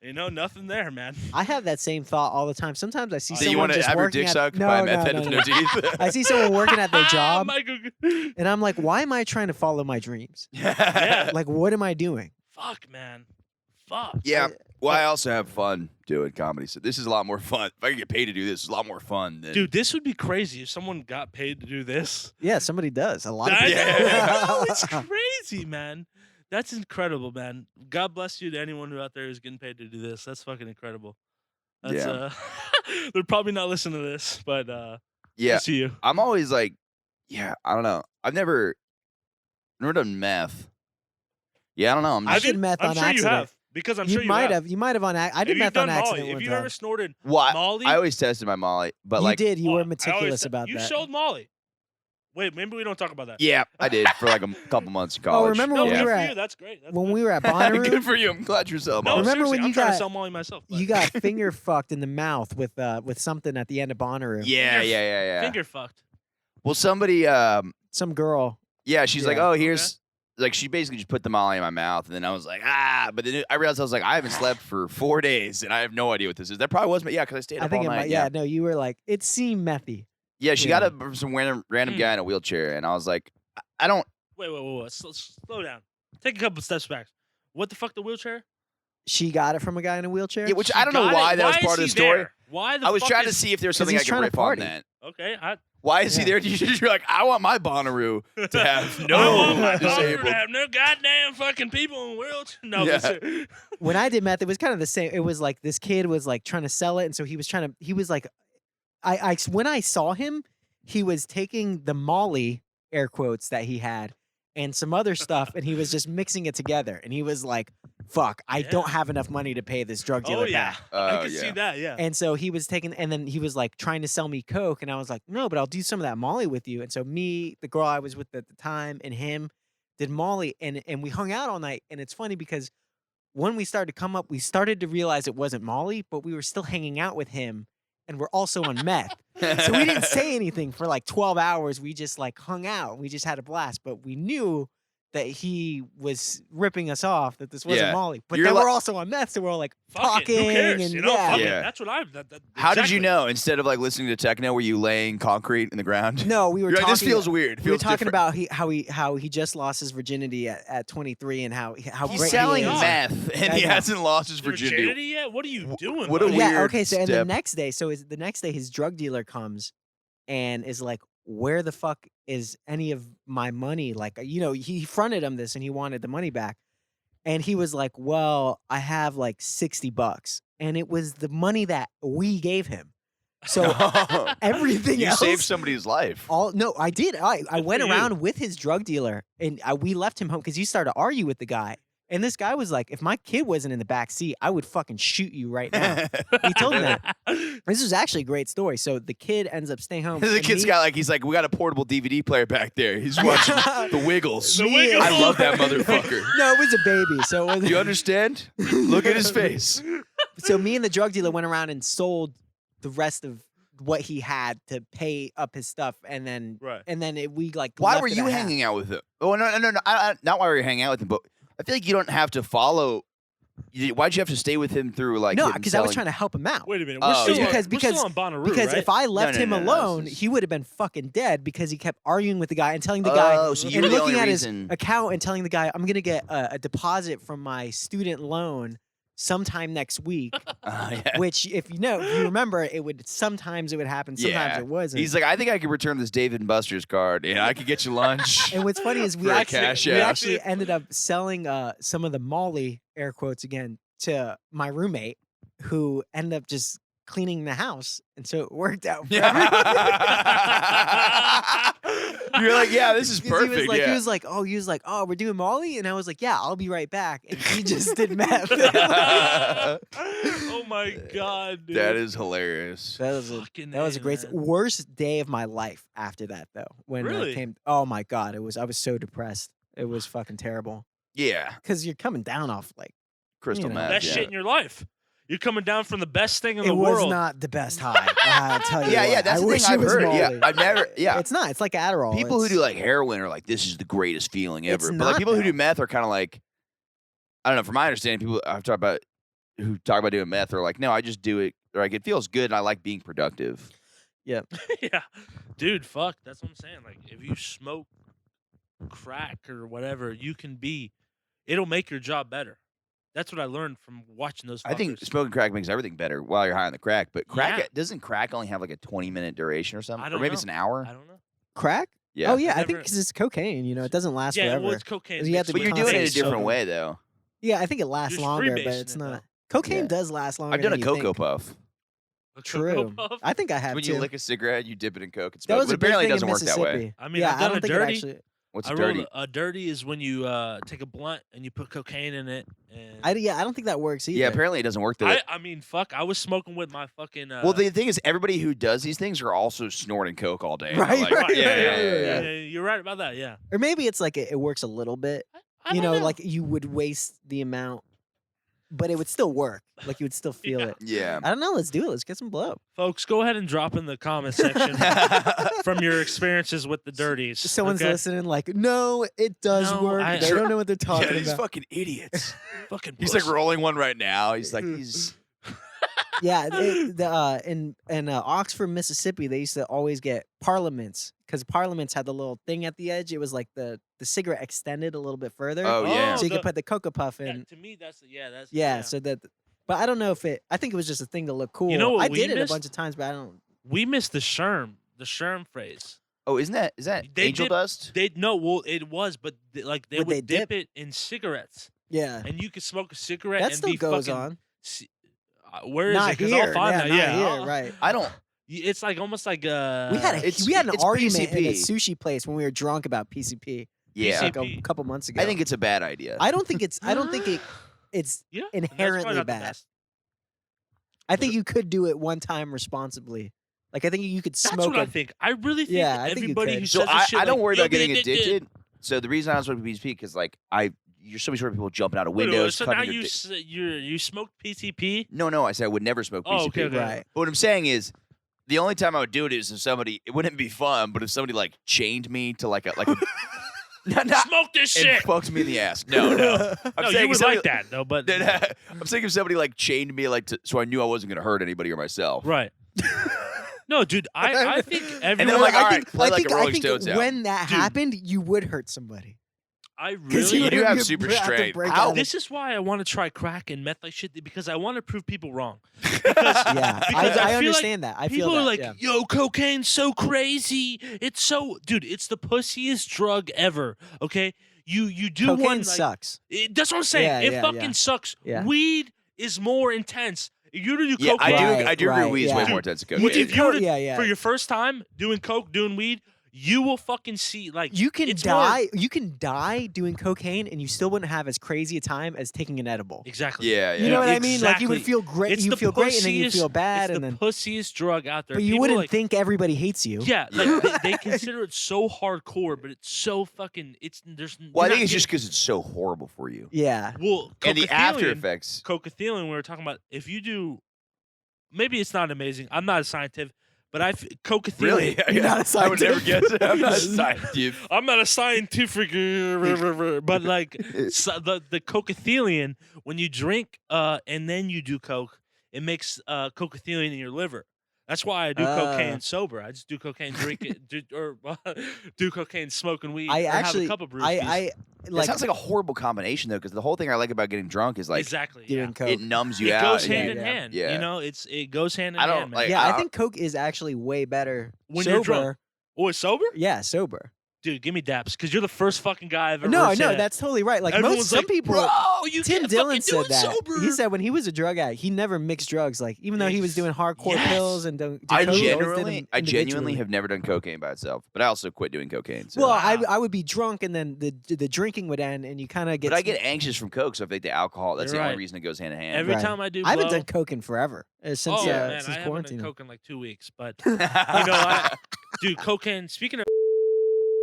you know, nothing there, man. I have that same thought all the time. Sometimes I see Do someone you want to just have your working dick at sucked no, by a no, meth head no, with no. no teeth? I see someone working at their job, Michael, and I'm like, why am I trying to follow my dreams? Yeah. Like, what am I doing? fuck, man, fuck. Yeah. Well, I also have fun doing comedy, so this is a lot more fun. If I could get paid to do this, it's a lot more fun than. Dude, this would be crazy if someone got paid to do this. Yeah, somebody does. A lot of I people. know, Yeah. I know, it's crazy, man. That's incredible, man. God bless you to anyone who out there is getting paid to do this. That's fucking incredible. That's Yeah. they're probably not listening to this, but Yeah. I see you. I'm always like, yeah, I don't know. I've never done meth. Yeah, I don't know. I'm I just, did meth I'm on sure accident. you have because I'm You sure you might have. have. You might have on. I If did you've meth done on accident Molly, one if you time. ever snorted well, Molly, I always tested my Molly, but You like, did. You Oh, were I always meticulous said- about you that. showed Molly. Wait, maybe we don't talk about that. yeah, I did for like a couple months in college. remember No, when yeah. we good were for at- you. That's great. That's when good. we were at Bonnaroo, Good for you. I'm glad you're so No, Remember seriously, when I'm you trying to got- sell Molly myself. But you got finger fucked in the mouth with something at the end of Bonnaroo. Yeah, Finger- yeah. finger fucked. Well, somebody, Some girl. yeah, she's like, Yeah. oh, here's, like, she basically just put the Molly in my mouth, and then I was like, but then I realized I was like, I haven't slept for 4 days, and I have no idea what this is. That probably was, yeah, because I stayed I up think all it night. might. Yeah, no, you were like, it seemed methy. Yeah, she Yeah. got it from some random Hmm. guy in a wheelchair, and I was like, I don't. Wait. Slow down. Take a couple steps back. What the fuck, the wheelchair? She got it from a guy in a wheelchair. Yeah, which She I don't know got why it. that was Why part of is the he story. there? Why the I was fuck trying to is- see if there was 'Cause something I he's could trying to rip on party. that. Okay, Why is he Yeah. there? You're like, I want my Bonnaroo to have I want no my daughter disabled. to have no goddamn fucking people in wheelchairs. No, Yeah. but When I did meth, it was kind of the same. It was like this kid was like trying to sell it, and so he was like, when I saw him, he was taking the Molly air quotes that he had and some other stuff, and he was just mixing it together, and he was like, "Fuck, I don't Yeah. have enough money to pay this drug oh dealer yeah, back." I Oh, can see yeah. that. Yeah. And so he was taking, and then he was like trying to sell me coke, and I was like, "No, but I'll do some of that Molly with you." And so me, the girl I was with at the time, and him did Molly, and we hung out all night. And it's funny because when we started to come up, we started to realize it wasn't Molly, but we were still hanging out with him, and we're also on meth. So we didn't say anything for like 12 hours. We just like hung out. We just had a blast, but we knew that he was ripping us off, that this wasn't Yeah. Molly. But You're then like- we're also on meth, so we're all like Fuck talking it. Who cares? and You know, yeah. fuck it. Yeah. That's what I've. How did you exactly. know? Instead of like listening to techno, were you laying concrete in the ground? No, we were You're like, talking. this feels weird. It We were feels talking different. about how he just lost his virginity at 23 and how He's great selling he is. meth and I he know. hasn't lost his virginity. Virginity yet? What are you doing? what a buddy? weird Yeah. Okay. So and the step. next day, his drug dealer comes and is like, "Where the fuck is any of my money?" Like, he fronted him this and he wanted the money back, and he was like, "Well, I have like $60," and it was the money that we gave him. So everything you else, saved somebody's life. No, I did. I Good went for you. around with his drug dealer, and we left him home because you started to argue with the guy. And this guy was like, "If my kid wasn't in the back seat, I would fucking shoot you right now." He told him that. This is actually a great story. So the kid ends up staying home. the and kid's me- got he's like, we got a portable DVD player back there. He's watching The Wiggles. The Me- Wiggles. I love that motherfucker. No, it was a baby. So it was, You understand? Look at his face. so me and the drug dealer went around and sold the rest of what he had to pay up his stuff, and then Right. we like. Why left were it you at half. hanging out with him? Oh no, not why were you hanging out with him, but I feel like you don't have to follow. Why'd you have to stay with him through like? No, him because I was selling- trying to help him out. Wait a minute. Oh, We're still, yeah. on, Because- we're still on Bonnaroo, Because right? if I left no, him no, alone, this is- he would have been fucking dead because he kept arguing with the guy and telling the guy Oh, so you and were the looking only at reason. his account and telling the guy, "I'm gonna get a deposit from my student loan sometime next week." Yeah. Which, if you remember, sometimes it would happen, sometimes Yeah. it wasn't. He's like, I think I could return this Dave and Buster's card. Yeah, I could get you lunch. and what's funny is For a cash we out. actually ended up selling some of the Molly air quotes again to my roommate, who ended up just cleaning the house, and so it worked out. For everyone. You're like, yeah, this is 'Cause perfect. He was like, yeah. he was like, "Oh, we're doing Molly," and I was like, "Yeah, I'll be right back." And he just did meth. Oh my god, dude. That is hilarious. That was a Fucking A, great man. worst day of my life after that though. When Really? it came, oh my god, I was so depressed. It was fucking terrible Yeah, because you're coming down off like crystal You know. meth. Best yeah. shit in your life. You're coming down from the best thing in it the was world. not the best high. I tell you. Yeah, what. yeah, that's I the wish thing it I've was heard. Yeah, Molly. I've never. Yeah, It's not. It's like Adderall. people who It's- do like heroin are like, this is the greatest feeling It's ever. But like not people who that. do meth are kind of like, I don't know. From my understanding, people I've talked about who talk about doing meth are like, no, I just do it. Or like it feels good, and I like being productive. Yeah, dude, fuck. That's what I'm saying. Like, if you smoke crack or whatever, it'll make your job better. That's what I learned from watching those. I think fuckers. smoking crack makes everything better while you're high on the crack. But crack Yeah. doesn't crack only have like a 20-minute duration or something, I or don't maybe it's know. an hour. I don't know. crack. Yeah. Oh yeah, I think Never- because it's cocaine. It doesn't last Yeah, forever. well, it's cocaine. You have to But be you're doing it in a constant different sober. way, though. Yeah, I think it lasts Just longer, but freebasing it's it, not. though. Cocaine Yeah. does last longer. I've done a than you cocoa think. puff. True. Puff? I think I have When too. you lick a cigarette, you dip it in coke and that smoke. was But a big apparently, it thing in doesn't work that way. Mississippi. I mean, yeah, I've I done don't a think dirty. it actually. What's I a roll dirty? a dirty is when you take a blunt and you put cocaine in it. And I don't think that works either. Yeah, apparently it doesn't work that way. I mean, fuck. I was smoking with my fucking. Well, the thing is, everybody who does these things are also snorting coke all day. Right, Like, right, yeah. You're right about that. Yeah. Or maybe it's like it works a little bit. I don't know. Like you would waste the amount, but it would still work. Like you would still feel Yeah. it. Yeah. I don't know. Let's do it. Let's get some blow. Folks, go ahead and drop in the comment section from your experiences with the dirties. Someone's okay? listening, like, no, it does No, work. I- They don't know what they're talking Yeah, these about. fucking idiots. Fucking He's like pussy. rolling one right now. He's like, he's. Yeah, in Oxford, Mississippi, they used to always get parliaments because parliaments had the little thing at the edge. It was like the cigarette extended a little bit further, Oh yeah. so you could put the cocoa puff Yeah, in. to me, that's Yeah, so that. But I don't know if it. I think it was just a thing to look cool. know what I we did it a missed? bunch of times, but I don't. We missed the sherm phrase. Oh, is that They angel dip- dust? They no, well, it was, but they Would would they dip dip? it in cigarettes, Yeah, and you could smoke a cigarette that and still be goes fucking. on. Where is Not it? Because here. I'll find Yeah, that. not Yeah, here. I'll- Right. I don't. It's like almost like We had it's- an it's argument in a PCP. sushi place when we were drunk about PCP Yeah. like a PCP. couple months ago. I think it's a bad idea. I don't think it's. I don't think it's yeah, and that's probably inherently not the bad. best. I think you could do it one time responsibly. Like I think you could That's smoke what I it. think. I really think Yeah, that I think you everybody could. who So says this shit I don't like, worry "You'll about be getting addicted. So the reason I was with PCP because like you're so many people jumping out of Wait, windows. so now cutting you your you smoked PCP? No, I said I would never smoke PCP. Oh, okay, okay. Right. But what I'm saying is, the only time I would do it is if somebody. It wouldn't be fun, but if somebody like chained me to like a Smoke this and shit. fucked me in the ass. No. I'm No, saying you would somebody- like that though, but I'm saying if somebody like chained me like so I knew I wasn't gonna hurt anybody or myself. right. No, dude, I think everyone. then I'm like, all right, I think, play I like a think, I Rolling think Stones album. when that Dude. happened, you would hurt somebody. I 'Cause really. You do have you'd super have to strength. break How- out of This is why I want to try crack and meth like shit because I want to prove people wrong. Yeah, Because I feel understand that. I feel People that. are like, yeah. "Yo, cocaine's so crazy. It's so, dude. It's the pussiest drug ever." Okay, you do Cocaine one. Like, sucks. that's what I'm saying. Yeah, it yeah, fucking yeah. sucks. Yeah. Weed is more intense. You do Yeah, coke. I do. Right, I do agree. right, Weed is yeah. way Dude, more intense than Would cocaine. if you were to- Yeah, yeah. For your first time doing coke, doing weed, you will fucking see like You can it's more- die. You can die doing cocaine, and you still wouldn't have as crazy a time as taking an edible. Exactly. Yeah, yeah. You know what I mean? Like you would Exactly. feel great. It's You the feel great, and then you pussiest- feel bad, it's and the then. pussiest drug out there. But you People wouldn't like, think everybody hates you. Yeah, like they consider it so hardcore, but it's so fucking. It's there's. Well, I you're think not it's just getting- because it's so horrible for you. Yeah. well, And the after cocathelion- effects. Cocathelion, we were talking about. If you do, maybe it's not amazing. I'm not a scientist, but cocathelion. Really? You're not a I would never guess. scientist. I'm not a scientist. I'm not a scientific, but like the cocathelion, when you drink and then you do coke, it makes cocathelion in your liver. That's why I do cocaine sober. I just do cocaine drinking, do cocaine smoking weed. I or actually. have a couple brewskis. I It like sounds like a horrible combination though, because the whole thing I like about getting drunk is like exactly. doing Yeah. coke. it numbs you It out. goes and hand you- in hand. Yeah. You know, it goes hand in I don't, hand. Man. like, Yeah, I I- think coke is actually way better When sober. you're drunk. Oh, it's sober? Yeah, sober. Dude, give me daps, because you're the first fucking guy I've ever No, said. that's totally right. Like Everyone's some like, people. Bro, you Tim can't Dillon fucking do said it that. sober. He said when he was a drug addict, he never mixed drugs. Like even though he was doing hardcore Yes. pills and did I coke, he always did genuinely, them I genuinely individually. have never done cocaine by itself, but I also quit doing cocaine. So. Well, Wow. I would be drunk and then the drinking would end and you kind of get. but I get anxious from coke, so if they take the alcohol, that's You're the only right. reason it goes hand in hand. Every Right. time I do I haven't blow, done coke in forever since oh, man, I since haven't quarantine. done coke in like 2 weeks. But, you know, dude, cocaine, speaking of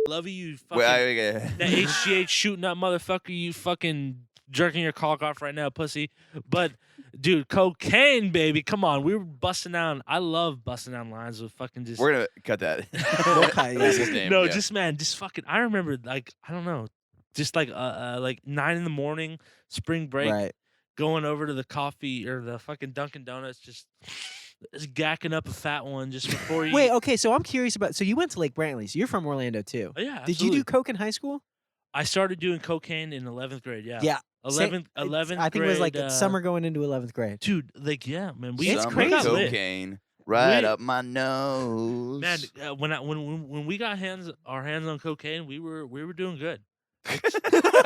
love you fucking, Well, that HGH shooting that motherfucker, you fucking jerking your cock off right now, pussy. But, dude, cocaine, baby, come on. We were busting down. I love busting down lines with fucking just. we're gonna cut that. We'll cut it, That's yeah. his name. No, yeah. just man, just fucking. I remember like I don't know, just like 9 a.m, spring break, Right. going over to the coffee or the fucking Dunkin' Donuts, just gacking up a fat one just before you. Wait, okay. So I'm curious about. So you went to Lake Brantley. So you're from Orlando too. Oh, yeah. Did you absolutely. do coke in high school? I started doing cocaine in 11th grade. Yeah. Yeah. 11th. Same- 11th. I think it was like grade, summer going into 11th grade. Dude, like yeah, man. We It's Summer we got lit. cocaine right We- up my nose. Man, when we got our hands on cocaine, we were doing good.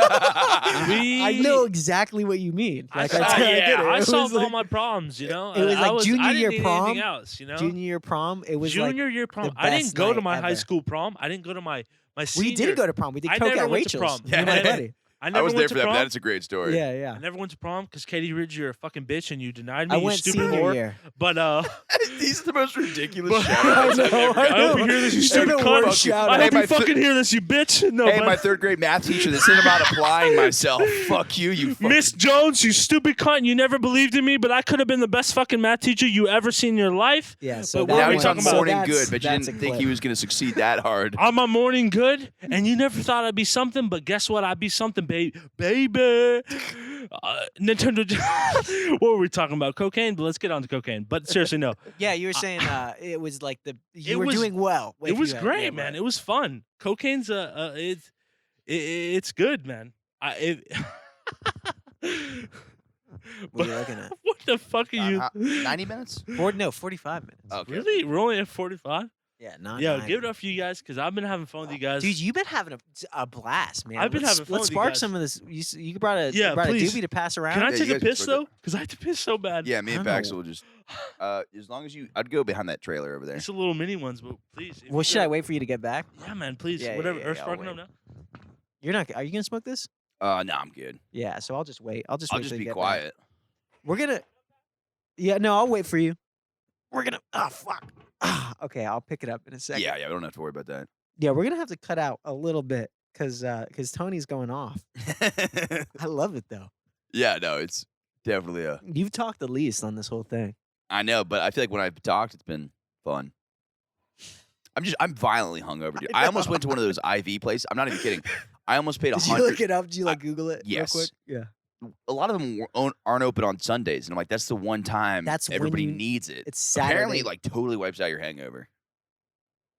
I know exactly what you mean. Like, I, get it. I It was solved all like- my problems, you know. it was I like was, junior I didn't year need prom, anything else, you know. Junior year prom. It was like Junior year prom. the I didn't best go to night my high ever. school prom. I didn't go to my senior. we did go to prom. We did I coke never at went to Rachel's. prom. Me and my Yeah. buddy. I I never was went there to for that. prom. But that's a great story. Yeah, yeah. I never went to prom because Katie Ridge, you're a fucking bitch and you denied me. I you went stupid senior whore. year. But These are the most ridiculous But- shout outs I've I know, ever I I hope you know. hear this, you They're stupid the cunt. worst shout I Hey, hope my you fucking hear this, you bitch. No, Hey, but my third grade math teacher that said about applying myself. Fuck you, you fucking. Miss Jones, you stupid cunt. You never believed in me, but I could have been the best fucking math teacher you ever seen in your life. Yeah. So But that what are Now we he's one- on talking about? morning that's- good, but you that's didn't a think clip. he was going to succeed that hard. I'm on morning good, and you never thought I'd be something, but guess what? I'd be something baby. Nintendo. What were we talking about? Cocaine. But let's get on to cocaine. But seriously, no. Yeah, you were saying it was like you It were was- doing well. It was great, man. It was fun. Cocaine's it's good, man. What are you looking at? What the fuck are you? 90 minutes? 45 minutes. Okay. Really? We're only at 45? Yeah, not. Yeah, give it up for you guys because I've been having fun with you guys. Dude, you've been having a blast, man. I've been having fun Let's with you spark guys. some of this. You brought a Yeah, brought please. a doobie to pass around. Can I Yeah, take you a guys can piss spark though? it. Because I have to piss so bad. Yeah, me and I don't Bax know. will just. As long as I'd go behind that trailer over there. It's the little mini ones, but please. if Well, you should got- I wait for you to get back? Yeah, man, please. Yeah, Whatever. yeah, Earth's yeah, I'll sparking up wait. now. You're not. Are you gonna smoke this? No, I'm good. Yeah. So I'll just wait. I'll just I'll wait just till you be get back. quiet. We're gonna. Yeah. No, I'll wait for you. We're gonna. Oh fuck. Okay, I'll pick it up in a second. Yeah, we don't have to worry about that. Yeah, we're gonna have to cut out a little bit because Tony's going off. I love it though. Yeah, no, it's definitely a. You've talked the least on this whole thing. I know, but I feel like when I've talked, it's been fun. I'm violently hungover, dude. I almost went to one of those IV places. I'm not even kidding. I almost paid Did you look 100. it up? Did you like Google it? yes. Real quick? Yeah. A lot of them aren't open on Sundays, and I'm like, that's the one time That's when everybody you- needs it. It's Saturday. Apparently, it, like totally wipes out your hangover.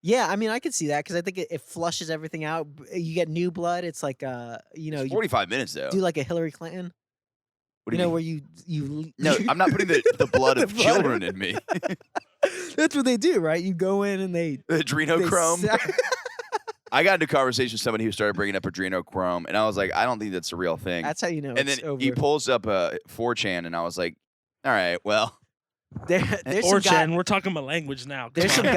Yeah, I mean, I could see that because I think it flushes everything out. You get new blood. It's like you It's you 45 minutes though. do like a Hillary Clinton. What do You know mean? where you No, I'm not putting the blood The of blood. children in me. That's what they do, right? You go in and they Adrenochrome. sa- I got into conversation with somebody who started bringing up adrenochrome, and I was like, I don't think that's a real thing. That's how you know. and it's then over. he pulls up 4chan, and I was like, all right, well, There's some guy. Orchan, we're talking about language now. Come There's some on.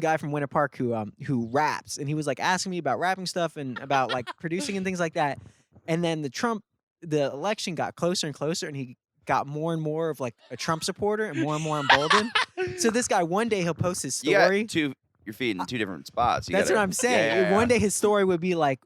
guy from Winter Park who raps, and he was like asking me about rapping stuff and about like producing and things like that. And then the election got closer and closer, and he got more and more of like a Trump supporter and more emboldened. So this guy, one day he'll post his you got story. you're feeding two different spots. You That's gotta- what I'm saying. Yeah, yeah, One yeah. day his story would be like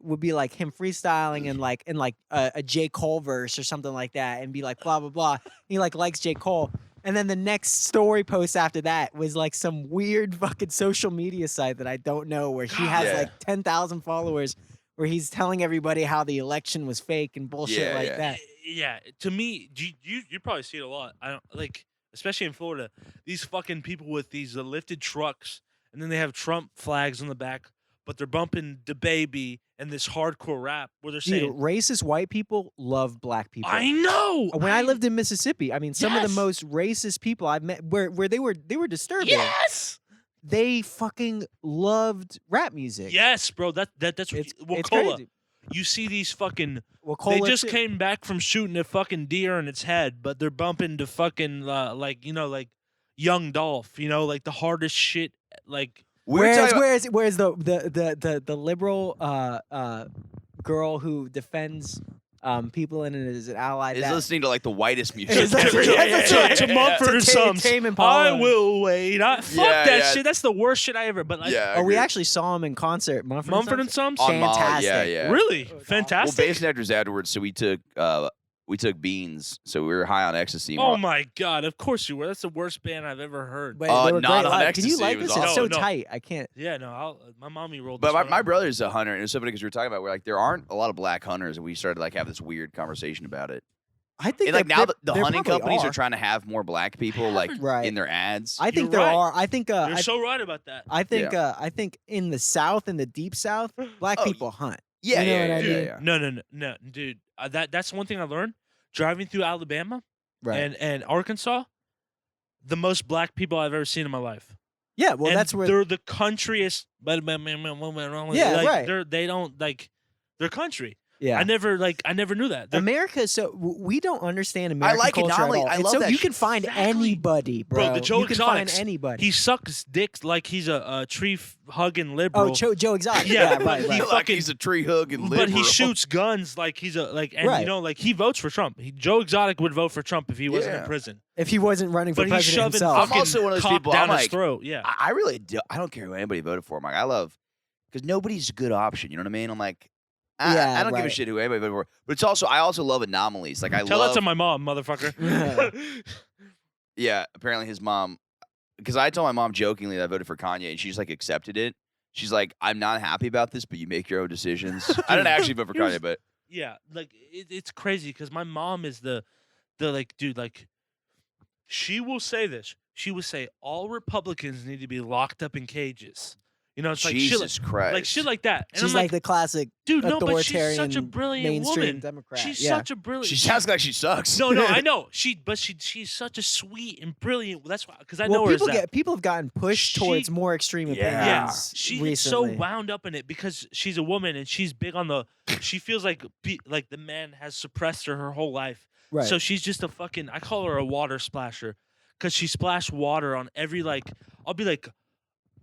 him freestyling and like a J. Cole verse or something like that, and be like blah blah blah. He like likes J. Cole. And then the next story post after that was like some weird fucking social media site that I don't know where he has Yeah. like 10,000 followers where he's telling everybody how the election was fake and bullshit Yeah, like yeah. that. Yeah, to me, you probably see it a lot. I don't like, especially in Florida, these fucking people with these lifted trucks, and then they have Trump flags on the back, but they're bumping the baby and this hardcore rap where they're Dude, saying, racist white people love black people. "I know." When I lived in Mississippi, I mean, some of the Yes. most racist people I've met, where they were disturbing. Yes, They fucking loved rap music. yes, bro. That's what. It's Wacola. crazy. You see these fucking. Well, They Cola just too. came back from shooting a fucking deer in its head, but they're bumping to fucking like like Young Dolph, like the hardest shit, like. We're talking about- Where's the liberal girl who defends people and is an ally? is that, listening to like the whitest music Is that- ever. yeah, yeah, yeah, to Mumford and Sons. Tame Impala. I will wait. Fuck Yeah, that yeah. shit. That's the worst shit I ever. But like, Yeah, I Oh, we agree. actually saw him in concert. Mumford and Sons. On Molly, Fantastic. yeah, yeah. Really Well, fantastic. Bass Nectar's afterwards, so we took beans, so we were high on ecstasy. Oh my god! Of course you were. That's the worst band I've ever heard. But they were not great on live. Can you ecstasy, like it was this? It's awesome. so No. tight. I can't. Yeah, no. my mommy rolled. But this my, one my out. brother's a hunter, and it's so funny because we were talking about we're like there aren't a lot of black hunters, and we started like have this weird conversation about it. I think And like that now there- the there hunting probably companies are trying to have more black people like Right. in their ads. I think You're there right. are. I think. You're I, so right about that. I think. I think in the South, in the deep South, black Oh, people hunt. yeah, you know yeah, what I yeah, mean? yeah. No, dude. That's one thing I learned driving through Alabama Right. and Arkansas. The most black people I've ever seen in my life. Yeah. Well, and that's where. they're the countryest. Yeah, like, right. They don't like. They're country. Yeah. I never knew that. They're- America, so we don't understand American like it, culture not at only- all. I And love so that you shit. can find Exactly. anybody, bro. the Joe you can find Exotics, anybody. He sucks dicks like he's a tree hugging liberal. Oh, Joe Exotic. Yeah, Yeah, but right, he right. Like fucking- he's a tree hug and But he liberal. shoots guns like he's a like, and Right. like he votes for Trump. Joe Exotic would vote for Trump if he wasn't in Yeah. prison. If he wasn't running for But he's president shoving himself. fucking also one of those cock people, down I'm his like, throat. Yeah, I really do. I don't care who anybody voted for. I'm like, I love because nobody's a good option. You know what I mean? I'm like, I don't give a right. shit who anybody voted for. But it's also I also love anomalies. Like I tell love. that to my mom, motherfucker. Yeah, apparently his mom, because I told my mom jokingly that I voted for Kanye, and she's like accepted it. She's like, I'm not happy about this, but you make your own decisions. I didn't actually vote for Kanye, but Yeah, like it's crazy because my mom is the like dude like she will say this. She will say all Republicans need to be locked up in cages. You know, it's like Jesus Christ. like shit like that. And She's I'm like the classic dude, no, but she's authoritarian such a brilliant mainstream woman. Democrat. She's yeah. such a brilliant. She sounds like she sucks. No, I know. She's such a sweet and brilliant. That's why, because I know her. People have gotten pushed towards more extreme opinions. Yeah, she gets so recently. wound up in it because she's a woman and she's big on the. She feels like the man has suppressed her whole life. Right. So she's just a fucking. I call her a water splasher, because she splashed water on every like. I'll be like,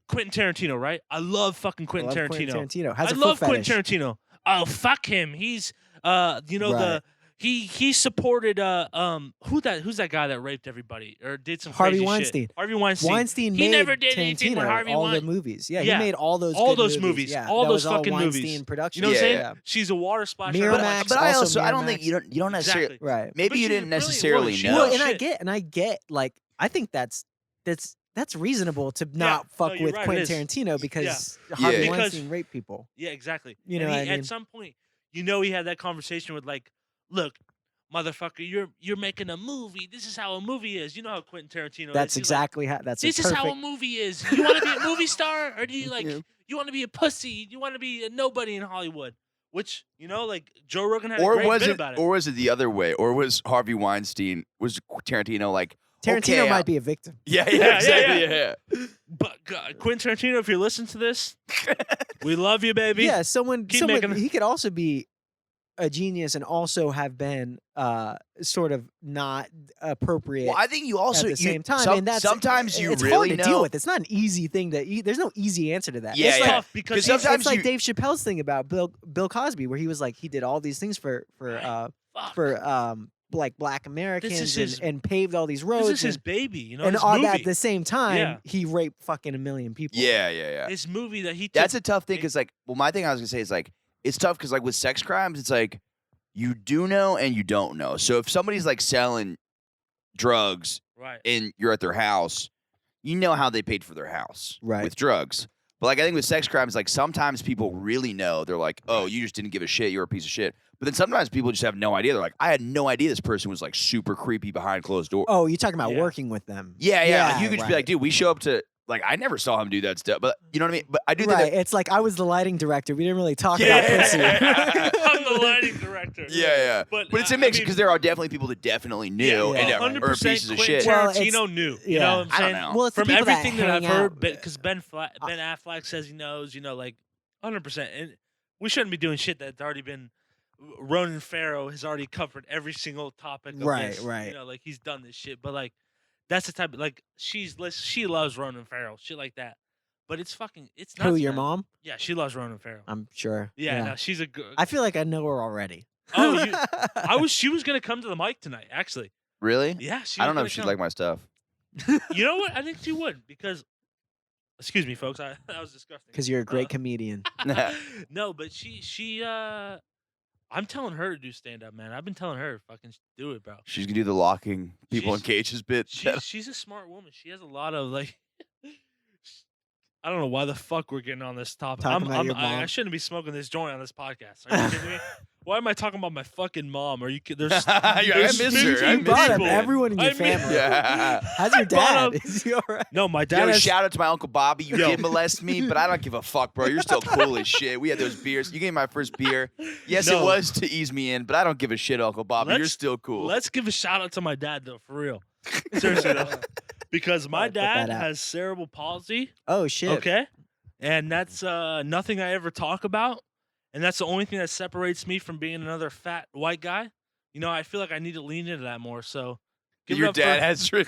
Quentin Tarantino, right? I love fucking Quentin Tarantino. Has I a love foot fetish. Quentin Tarantino. Oh, fuck him. He's Right. he supported who's that guy that raped everybody or did some Harvey crazy Weinstein. shit? Harvey Weinstein. Weinstein He made never did anything with Tarantino, Harvey all the Weinstein. movies. Yeah, Yeah. he made all those All good those movies. Yeah, All that those was all fucking Weinstein movies. production. You know what I'm saying? Yeah. She's a water splasher. Miramax. But I also I don't think Miramax. you don't necessarily Exactly. Right. maybe But you she's a didn't brilliant necessarily woman. She know. knows Well, shit. and I get like I think that's reasonable to not fuck you're with right, it Quentin is. Tarantino because Yeah. Harvey Because- Weinstein raped people. Yeah, exactly. You know and what I mean? at some point, you know, he had that conversation with like, look, motherfucker, you're making a movie. This is how a movie is. You know how Quentin Tarantino is. That's He's exactly how. That's Like, this a is perfect. how a movie is. You want to be a movie star, or do you like Yeah. you want to be a pussy? You want to be a nobody in Hollywood? Which like Joe Rogan had a Or great was bit it about it. or was it the other way? Or was Harvey Weinstein was Tarantino like Tarantino okay, might be a victim. Yeah, Yeah, exactly. yeah. Yeah. But Quentin Tarantino, if you're listening to this, we love you, baby. Yeah, someone Keep making- he could also be a genius and also have been sort of not appropriate Well, I think you also at the same time. some- and that's sometimes you it's really hard to know. deal with. It's not an easy thing to. There's no easy answer to that. Yeah, it's It's like, tough because Because sometimes it's like you- Dave Chappelle's thing about Bill Cosby, where he was like he did all these things for fuck. like Black Americans his- and paved all these roads. This is his and, baby, you know. and his all movie. at the same time, Yeah. he raped fucking a million people. Yeah. His movie that he. That's took, a tough thing because like, well, my thing I was gonna say is like, it's tough because like with sex crimes, it's like you do know and you don't know. So if somebody's like selling drugs right. and you're at their house, you know how they paid for their house Right. with drugs. But like I think with sex crimes, like sometimes people really know. They're like, oh, you just didn't give a shit. You're a piece of shit. But then sometimes people just have no idea. They're like, I had no idea this person was like super creepy behind closed doors. Oh, you're talking about Yeah. working with them. Yeah. Like, you could just be right. like, dude, we show up to like I never saw him do that stuff. But you know what I mean? But I do think Right. that It's like I was the lighting director. We didn't really talk Yeah. about pussy. I'm the lighting director. Yeah. But it's a mix because there are definitely people that definitely knew Yeah. and Yeah. are pieces of Quentin shit. Well, Tarantino knew. You yeah. know what I'm I saying? don't know. Well, it's the From people that everything that I've hang heard, out. because Ben Affleck says he knows, like 100%. And we shouldn't be doing shit that's already been. Ronan Farrow has already covered every single topic. Of Right, this, right. Like he's done this shit, but like that's the type of like she loves Ronan Farrow, shit like that. But it's not. Who, your mom? Yeah, she loves Ronan Farrow. I'm sure. Yeah, no, she's a good. I feel like I know her already. She was gonna come to the mic tonight, actually. Really? Yeah, she. I was don't know gonna if she'd come. like my stuff. You know what? I think she would because. Excuse me, folks. That was disgusting. Because you're a great comedian. No, but she. I'm telling her to do stand up, man. I've been telling her fucking do it, bro. She's gonna do the locking people in cages bit. She's a smart woman. She has a lot of like. I don't know why the fuck we're getting on this topic. Talking about your mom. I shouldn't be smoking this joint on this podcast. Are you kidding me? Why am I talking about my fucking mom? Are you kidding? There's I there's miss her. 15 I You miss brought up people. everyone in your I mean- family. Yeah. How's your brought dad? up- Is he all right? no, my dad Yo, has. shout out to my Uncle Bobby. You Yo. did molest me, but I don't give a fuck, bro. You're still cool as shit. We had those beers. You gave me my first beer. Yes, No. it was to ease me in, but I don't give a shit, Uncle Bobby. You're Let's- still cool. Let's give a shout out to my dad though, for real. Seriously though, because my Alright, put that dad out. has cerebral palsy. Oh, shit. Okay, and that's nothing I ever talk about, and that's the only thing that separates me from being another fat white guy. I feel like I need to lean into that more. So, give it Your up dad for, has. Are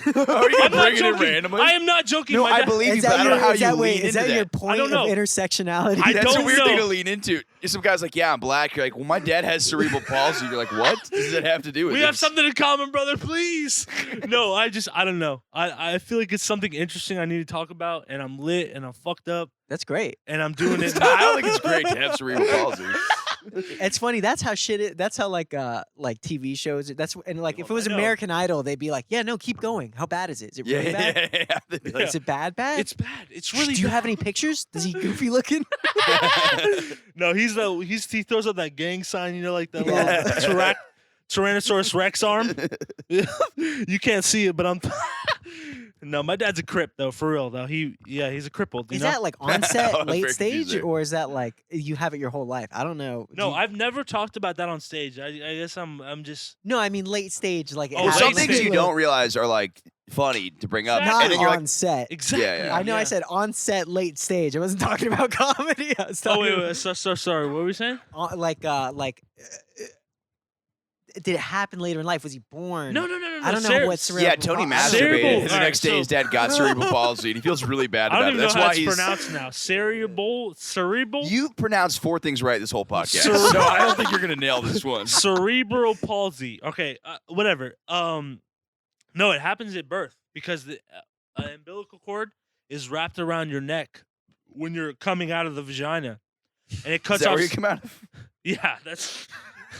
you I'm not bringing it joking. randomly? I am not joking. No, my I dad, believe you, Is but I that don't know how is you that, lean wait, is into that your that. point don't know. of intersectionality? I That's don't a weird know. thing to lean into. Some guy's like, yeah, I'm black. You're like, well, my dad has cerebral palsy. You're like, what does that have to do with We this? have something in common, brother. Please. No, I don't know. I feel like it's something interesting I need to talk about, and I'm lit and I'm fucked up That's great. and I'm doing it. I don't think it's great to have cerebral palsy. It's funny. That's how shit. That's how like TV shows. That's and like if it was I know. American Idol, they'd be like, yeah, no, keep going. How bad is it? Is it really bad? They'd be like, Is it bad? Bad? It's bad. It's really. Do you bad. have any pictures? Does he goofy looking? No, he throws up that gang sign, you know, like that Yeah. little Tyrannosaurus Rex arm. You can't see it, but I'm. No, my dad's a crip though, for real though. He's a crippled. You Is know? that like on set, was late very stage, confused there. or is that like you have it your whole life? I don't know. No, I've never talked about that on stage. I guess I'm just. No, I mean late stage. Like it Oh, Well, some late things stage. you don't realize are like funny to bring up, Exactly. and not then you're on like, set. Exactly. Yeah. I know I said on set, late stage. I wasn't talking about comedy. I was Oh talking wait. So sorry. What were we saying? did it happen later in life? Was he born? No. I don't know what cerebral yeah, Tony palsy- masturbated, Cerebral- and the alright, next day so- his dad got cerebral palsy, and he feels really bad I about don't it. even That's know how why it's he's. pronounced now. Cerebral. You pronounced 4 things right this whole podcast, Cere- so I don't think you're gonna nail this one. Cerebral palsy. Okay, whatever. No, it happens at birth because the umbilical cord is wrapped around your neck when you're coming out of the vagina, and it Is cuts that off. where you come out of? Yeah, that's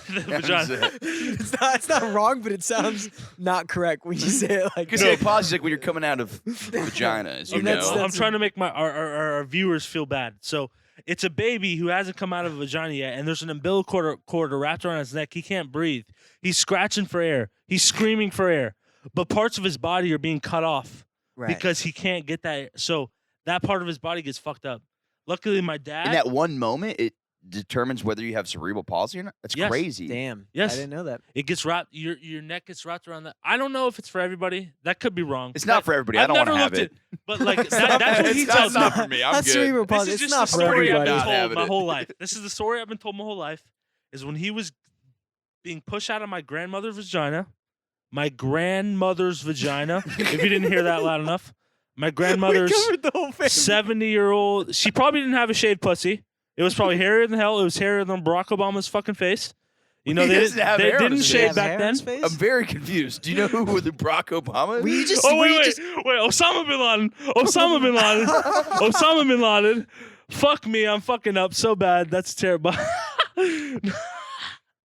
the Yeah, vagina. it's not wrong, but it sounds not correct when you say it like Because that. palsy is like when you're coming out of the vagina, as you And that's- know. I'm trying to make our viewers feel bad. So it's a baby who hasn't come out of a vagina yet, and there's an umbilical cord wrapped around his neck. He can't breathe. He's scratching for air. He's screaming for air, but parts of his body are being cut off Right. because he can't get that. So that part of his body gets fucked up. Luckily, my dad. In that one moment, it determines whether you have cerebral palsy or not. That's Yes. crazy. Damn. Yes. I didn't know that. It gets wrapped. Your neck gets wrapped around that. I don't know if it's for everybody. That could be wrong. It's not for everybody. I I've don't want to never have looked it. But like It's not- that's what he it's tells me. not for me. I'm That's good. cerebral This palsy. is It's just not the for story I've everybody. been Not told having my it. whole life. This is the story I've been told my whole life. Is when he was being pushed out of my grandmother's vagina. My grandmother's vagina. If you didn't hear that loud enough, my grandmother's We covered the whole family. 70-year-old. She probably didn't have a shaved pussy. It was probably hairier than hell. It was hairier than Barack Obama's fucking face. You know He they doesn't have they hair on didn't his shave face. back Hair on then. his face? I'm very confused. Do you know who the Barack Obama is? We just. Oh we wait, just, Osama bin Laden. Osama bin Laden. Osama bin Laden. Fuck me, I'm fucking up so bad. That's terrible.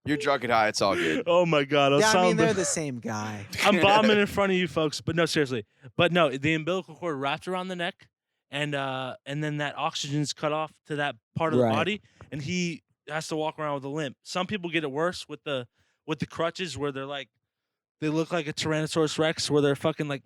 You're drunk and high. It's all good. Oh my god, Yeah, I Osama mean bin they're the same guy. I'm bombing in front of you folks, but no, seriously. But no, the umbilical cord wrapped around the neck, and then that oxygen's cut off to that part of the Right. body, and he has to walk around with a limp. Some people get it worse with the crutches, where they're like, they look like a Tyrannosaurus Rex, where they're fucking like,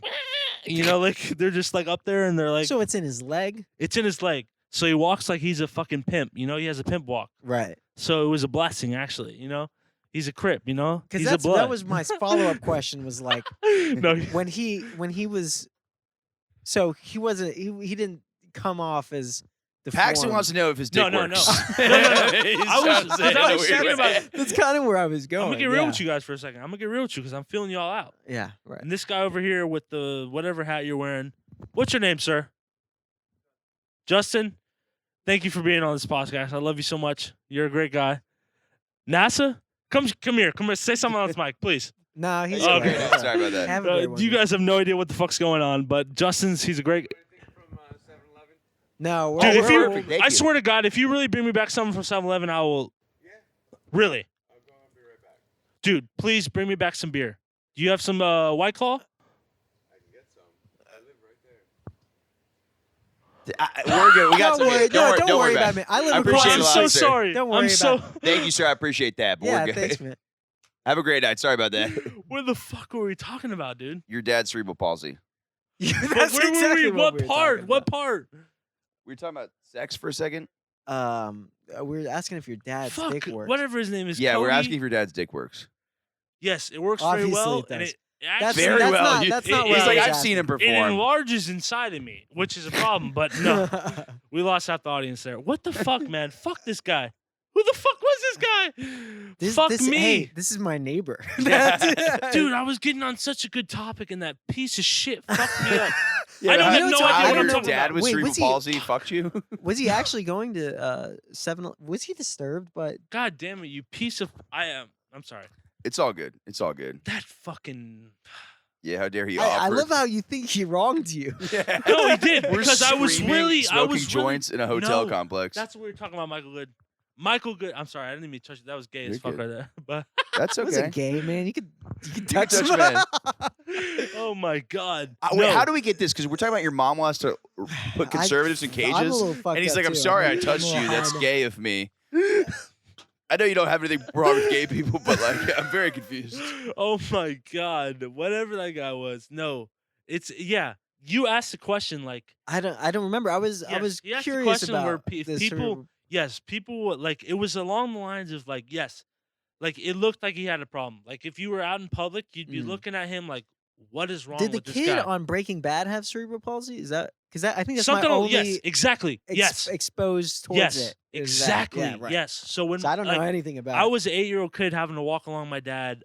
you know, like they're just like up there, and they're like, So it's in his leg, it's in his leg, so he walks like he's a fucking pimp. You know, he has a pimp walk. right? So it was a blessing, actually. You know, he's a crip. You know, Because he's a blood. that was my follow-up question. Was like no, when he was, so he wasn't. He didn't come off as the. Paxton wants to know if his dick No. works. No. He's I trying was- to say it in I a was weird thinking about- way. That's kind of where I was going. I'm gonna get real yeah. with you guys for a second. I'm gonna get real with you because I'm feeling y'all out. Yeah, right. And this guy over here with the whatever hat you're wearing, what's your name, sir? Justin. Thank you for being on this podcast. I love you so much. You're a great guy. NASA, come here. Say something on this mic, please. No, he's Okay. great. Yeah, sorry about that. Have a great one, You man. guys have no idea what the fuck's going on, but he's a great. No, Dude, we're- if you, perfect. Thank I you. swear to God, if you really bring me back something from 7-Eleven, I will. Really? Dude, please bring me back some beer. Do you have some White Claw? We're good. We got Don't some. worry, Don't worry about me. I live I across appreciate I'm it a the lot, so sir. sorry. Don't worry I'm so. about Thank you, sir. I appreciate that. But Yeah, we're good. thanks, man. Have a great night. Sorry about that. What the fuck were we talking about, dude? Your dad's cerebral palsy. That's But where exactly were we? What we were part? talking What about. part? We were talking about sex for a second. We were asking if your dad's Fuck. dick works. Whatever his name is. Yeah, we're Cody? asking if your dad's dick works. Yes, it works Obviously very well, it and does. it That's actually Very that's well. Not, You- that's not it- what He's I like, was I've seen him it perform. enlarges inside of me, which is a problem. But no, we lost half the audience there. What the fuck, man? Fuck this guy. Who the fuck was this guy? Fuck me. Hey, this is my neighbor. Dude, I was getting on such a good topic, and that piece of shit fucked me up. Yeah, I don't but have you no know idea how what your I'm talking dad about. with Wait, cerebral was he- palsy fucked you. Was he actually going to 7? Was he disturbed by? God damn it, you piece of. I'm sorry. It's all good. It's all good. That fucking. Yeah, how dare he I offer? love how you think he wronged you. Yeah. No, he did We're because I was screaming, really. smoking I was joints really, in a hotel No, complex. That's what we were talking about, Michael Good. Michael Good. I'm sorry, I didn't mean to touch it. That was gay You're as fuck good. right there. But That's It wasn't okay. gay, man. You could can touch touch him. man. oh my god. Wait, No. how do we get this? Because we're talking about your mom wants to put conservatives in I'm a cages, little fucked and he's up like, "I'm too. sorry, I I'm a touched little you. That's hard. gay of me." I know you don't have anything wrong with gay people, but like, I'm very confused. Oh my god. Whatever that guy was. No. It's You asked the question like I don't remember. I was he asked the curious question about where this people people like it was along the lines of like yes. Like it looked like he had a problem. Like if you were out in public, you'd be looking at him like, what is wrong Did the with this kid guy? on Breaking Bad have cerebral palsy? Is that because I think that's Something my only yes, exactly. yes. exposed towards Yes. it. is that. Exactly. Yeah, right. Yes. So when So I don't know like, anything about I it. was an 8-year-old kid having to walk along my dad,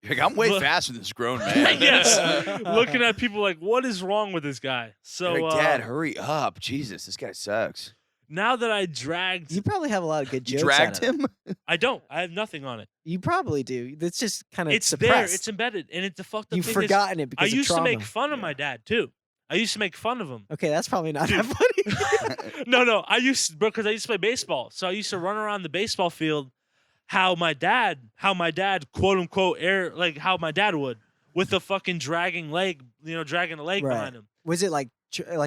Like, I'm way Look- faster than this grown man. yes. Looking at people like, what is wrong with this guy? So You're like, Dad, hurry up! Jesus, this guy sucks. now that I dragged You probably have a lot of good You jokes. dragged out of it. him. I don't. I have nothing on it. You probably do. That's just kind of It's suppressed. there. It's embedded. And it's the fucked up You've thing forgotten it is, I because of used to trauma. make fun of my dad too. I used to make fun of him. Okay, that's probably not Dude. that funny. No, I used because I used to play baseball. So I used to run around the baseball field how my dad, quote unquote, how my dad would with the fucking dragging a leg Right. behind him. Was it like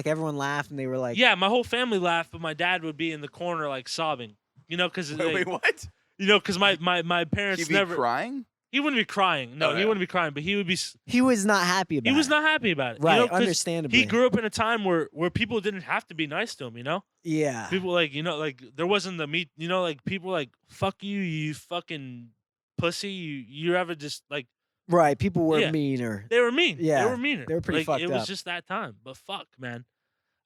everyone laughed and they were like, Yeah, my whole family laughed, but my dad would be in the corner like sobbing. Because Wait, what? because my parents He'd be never. crying. He wouldn't be crying. No, Oh, he yeah. wouldn't be crying, but he would be. he was not happy about it? He was not happy about it. Right, 'cause understandably. He grew up in a time where people didn't have to be nice to him. Yeah. People there wasn't the meat. Like people like fuck you, you fucking pussy. You ever just like Right. People were Yeah. meaner. they were mean. Yeah, they were meaner. they were pretty like, fucked It was up. just that time. But fuck, man,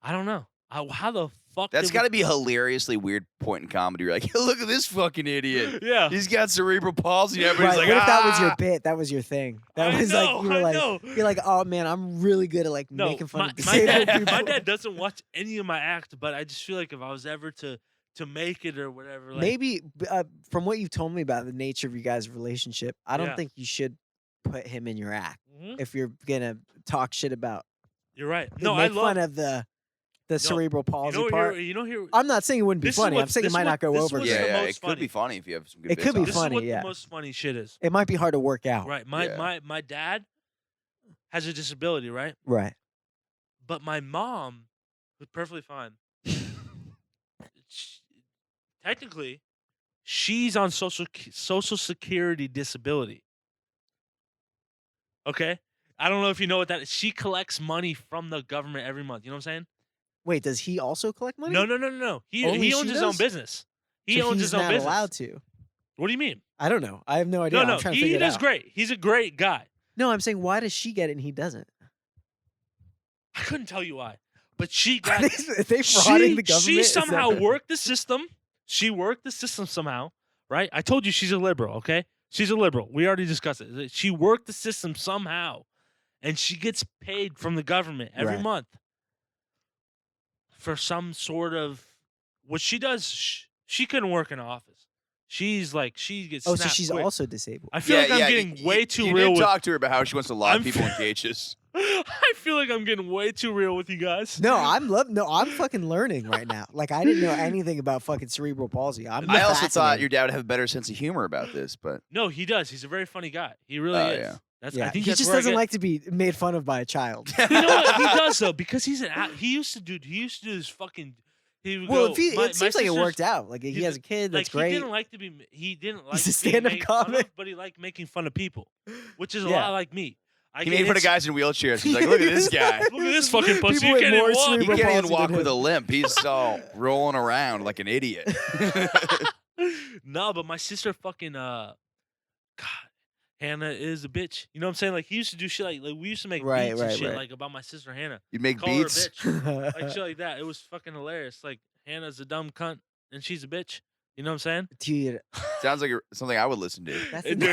I don't know. How the fuck? That's did got to be a hilariously weird point in comedy. You're like, look at this fucking idiot. Yeah. He's got cerebral palsy. And everybody's Right. like, what if that was your "Ah." bit? That was your thing. That I was know, like you were I like know. you're like, oh man, I'm really good at like No, making fun my, of my disabled dad. people. My dad doesn't watch any of my act, but I just feel like if I was ever to make it or whatever, like, Maybe from what you've told me about the nature of you guys' relationship, I don't Yeah. think you should put him in your act Mhm. if you're gonna talk shit about. You're right. No, I make love. fun of the cerebral palsy part. Here. I'm not saying it wouldn't be This is funny. I'm what's- saying it this might is not what- go this over. was Yeah, the good. yeah. most It could funny. be funny if you have some good It bits could be on This funny, is what yeah. the most funny shit is. It might be hard to work out. Right. Yeah. My dad has a disability, right? Right. But my mom was perfectly fine. Sh- Technically, she's on social security disability. Okay? I don't know if you know what that is. She collects money from the government every month. You know what I'm saying? Wait, does he also collect money? No. He Only owns she his own does? business. He So owns he's his own not business. allowed to. What do you mean? I don't know. I have no idea. No, I'm trying to he figure it does out. great. He's a great guy. No, I'm saying why does she get it and he doesn't? I couldn't tell you why. But she got Are they frauding the government? She Is that somehow the- worked the system. She worked the system somehow, right? I told you she's a liberal, okay? She's a liberal. We already discussed it. She worked the system somehow, and she gets paid from the government every Right. month for some sort of what she does. She couldn't work in an office. She gets. Oh, so snapped she's quick. also disabled. I feel like I'm getting way too real You with. talk to her about how she wants to lock I'm people in f- cages. I feel like I'm getting way too real with you guys. No, I'm fucking learning right now. Like I didn't know anything about fucking cerebral palsy. I'm I also thought fascinated. your dad would have a better sense of humor about this, but No, he does. He's a very funny guy. He really Oh, is. yeah. That's. Yeah, I think he that's just where I doesn't get- like to be made fun of by a child. You know what? He does though because he's he used to do this fucking. He would Well, go, if he, my it seems like it sister's- worked out. Like he he- has a kid. That's like great. he didn't like to be. He didn't like. He's a to be stand-up made fun of, comic. but he liked making fun of people, which is a Yeah. lot like me. I he get made fun of ins- guys in wheelchairs. He's like, look at this guy. Look at this fucking pussy. People You with can't more even walk. He cerebral can't even palsy walk than with him. a limp. He's all rolling around like an idiot. No, but my sister fucking God, Hannah is a bitch. You know what I'm saying? Like he used to do shit like we used to make Right, beats and right, shit right. like about my sister Hannah. You make Call her a beats. bitch. Like shit like that. It was fucking hilarious. Like Hannah's a dumb cunt and she's a bitch. You know what I'm saying? Dude, Sounds like something I would listen to. that's And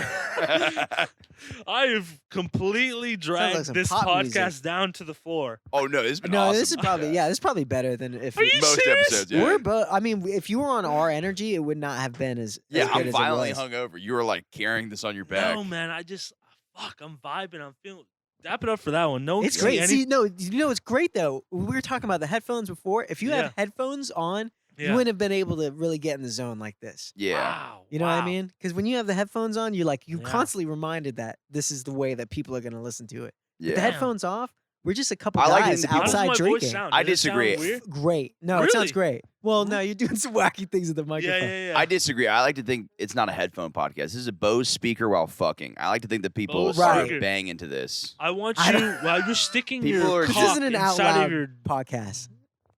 I have completely dragged some this pop podcast music. down to the floor. Oh no, this has been no. awesome. This is probably this is probably better than if Are you Most serious? episodes, yeah. we're both. I mean, if you were on our energy, it would not have been as Yeah, as good I'm as it violently was. hungover. You were like carrying this on your back. No, man. I'm vibing. I'm feeling. Dap it up for that one. No, It's see great. any- See, no, you know it's great though. We were talking about the headphones before. If you Yeah. have headphones on You Yeah. wouldn't have been able to really get in the zone like this. Yeah. Wow. You know what I wow. mean? Because when you have the headphones on, you're Yeah. constantly reminded that this is the way that people are going to listen to it. With Yeah. the Damn. headphones off, we're just a couple I like it guys when people- How does outside my drinking. voice sound? I Does it sound disagree. weird? Great. No, it sounds Really? great. Well, no, you're doing some wacky things with the microphone. Yeah. I disagree. I like to think it's not a headphone podcast. This is a Bose speaker while fucking. I like to think that people Bose are speaker. banging to this. I want I you don't- while you're sticking People your are This just- cock isn't an out inside loud of your podcast.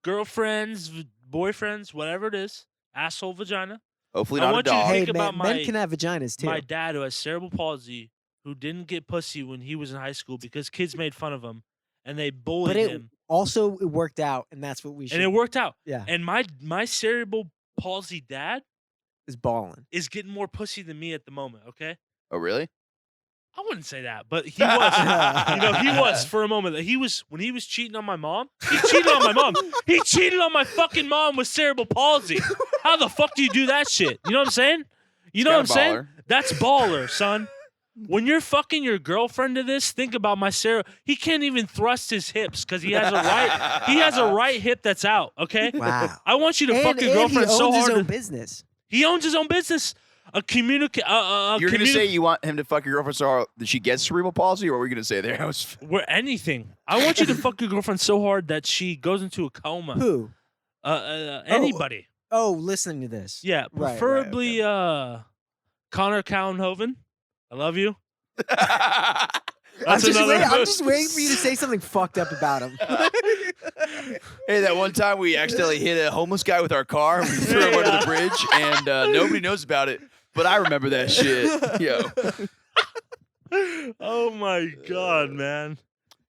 girlfriends, boyfriends, whatever it is, asshole, vagina. Hopefully I not a want you to dog. Hey, think man, about men my- can have vaginas too. My dad, who has cerebral palsy, who didn't get pussy when he was in high school because kids made fun of him and they bullied But it him, also it worked out, and that's what we should. and it worked out. Yeah, And my cerebral palsy dad is balling. is getting more pussy than me at the moment. Okay. Oh, really? I wouldn't say that, but he was. He was for a moment. He was when he was cheating on my mom. He cheated on my mom. He cheated on my fucking mom with cerebral palsy. How the fuck do you do that shit? You know what I'm saying? You know what I'm Kinda saying? baller. That's baller, son. When you're fucking your girlfriend to this, think about my cerebral. He can't even thrust his hips because he has a right. He has a right hip that's out. Okay. Wow. I want you to and, fuck your and girlfriend he owns so his hard. own business. He owns his own business. A communicate. You're going to say you want him to fuck your girlfriend so hard that she gets cerebral palsy, or what were you going to say there? I was... Where anything. I want you to fuck your girlfriend so hard that she goes into a coma. Who? Anybody. Oh, listening to this. Yeah, Right, preferably Connor Callenhoven. I love you. I'm That's another. just waiting for you to say something fucked up about him. Hey, that one time we accidentally hit a homeless guy with our car and we threw him under the bridge, and nobody knows about it. But I remember that shit. Yo. Oh my god, man.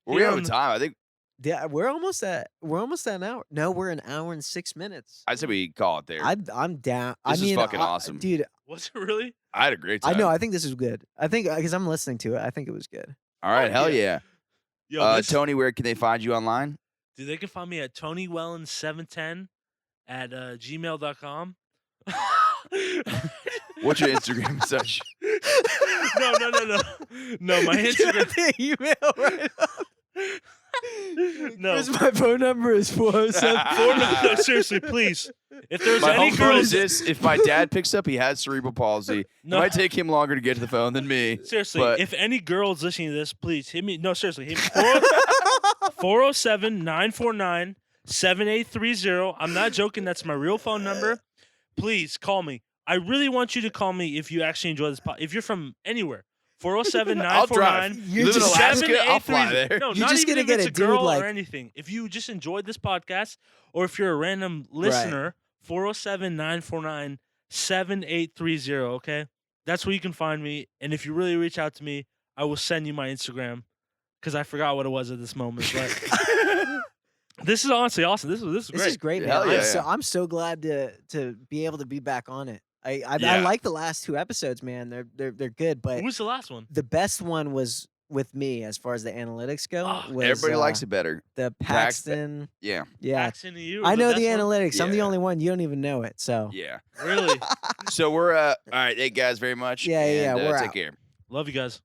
We have time. I think Yeah, we're almost at an hour. No, we're an hour and 6 minutes. I said we call it there. I'm down. This I is mean, fucking awesome. dude. Was it really? I had a great I time. know. I think this is good. I think because I'm listening to it. I think it was good. All right, hell yeah. Yo, Tony, where can they find you online? dude, they can find me at TonyWellens710 at gmail.com. What's your Instagram and such? No. No, my Instagram. the email right up. No. Here's my phone number is 407. No, seriously, please. If there's My any home phone is girls, this. If my dad picks up, he has cerebral palsy. No. It might take him longer to get to the phone than me. seriously, but- if any girls listening to this, please hit me. No, seriously, hit me 407-949-7830. I'm not joking. That's my real phone number. Please call me. I really want you to call me if you actually enjoy this podcast. If you're from anywhere, 407-949. I'll drive. You live in just Alaska, I'll fly there. No, You're not just even gonna if get it's a a dude girl like- or anything. If you just enjoyed this podcast, or if you're a random listener, 407-949-7830. Okay, that's where you can find me. And if you really reach out to me, I will send you my Instagram because I forgot what it was at this moment. But this is honestly awesome. This is This great. is great, man. Hell yeah, I'm so glad to be able to be back on it. I Yeah. like the last 2 episodes, man. They're good, but Who was the last one? the best one was with me as far as the analytics go. Oh, was, Everybody likes it better. The Pax- Paxton. Yeah. Yeah, Accent to you. or I know best the one? analytics. I'm the Yeah. only one. You don't even know it. So Yeah. Really? So we're all right. Thank you guys very much. Yeah, and, we're take out. care. Love you guys.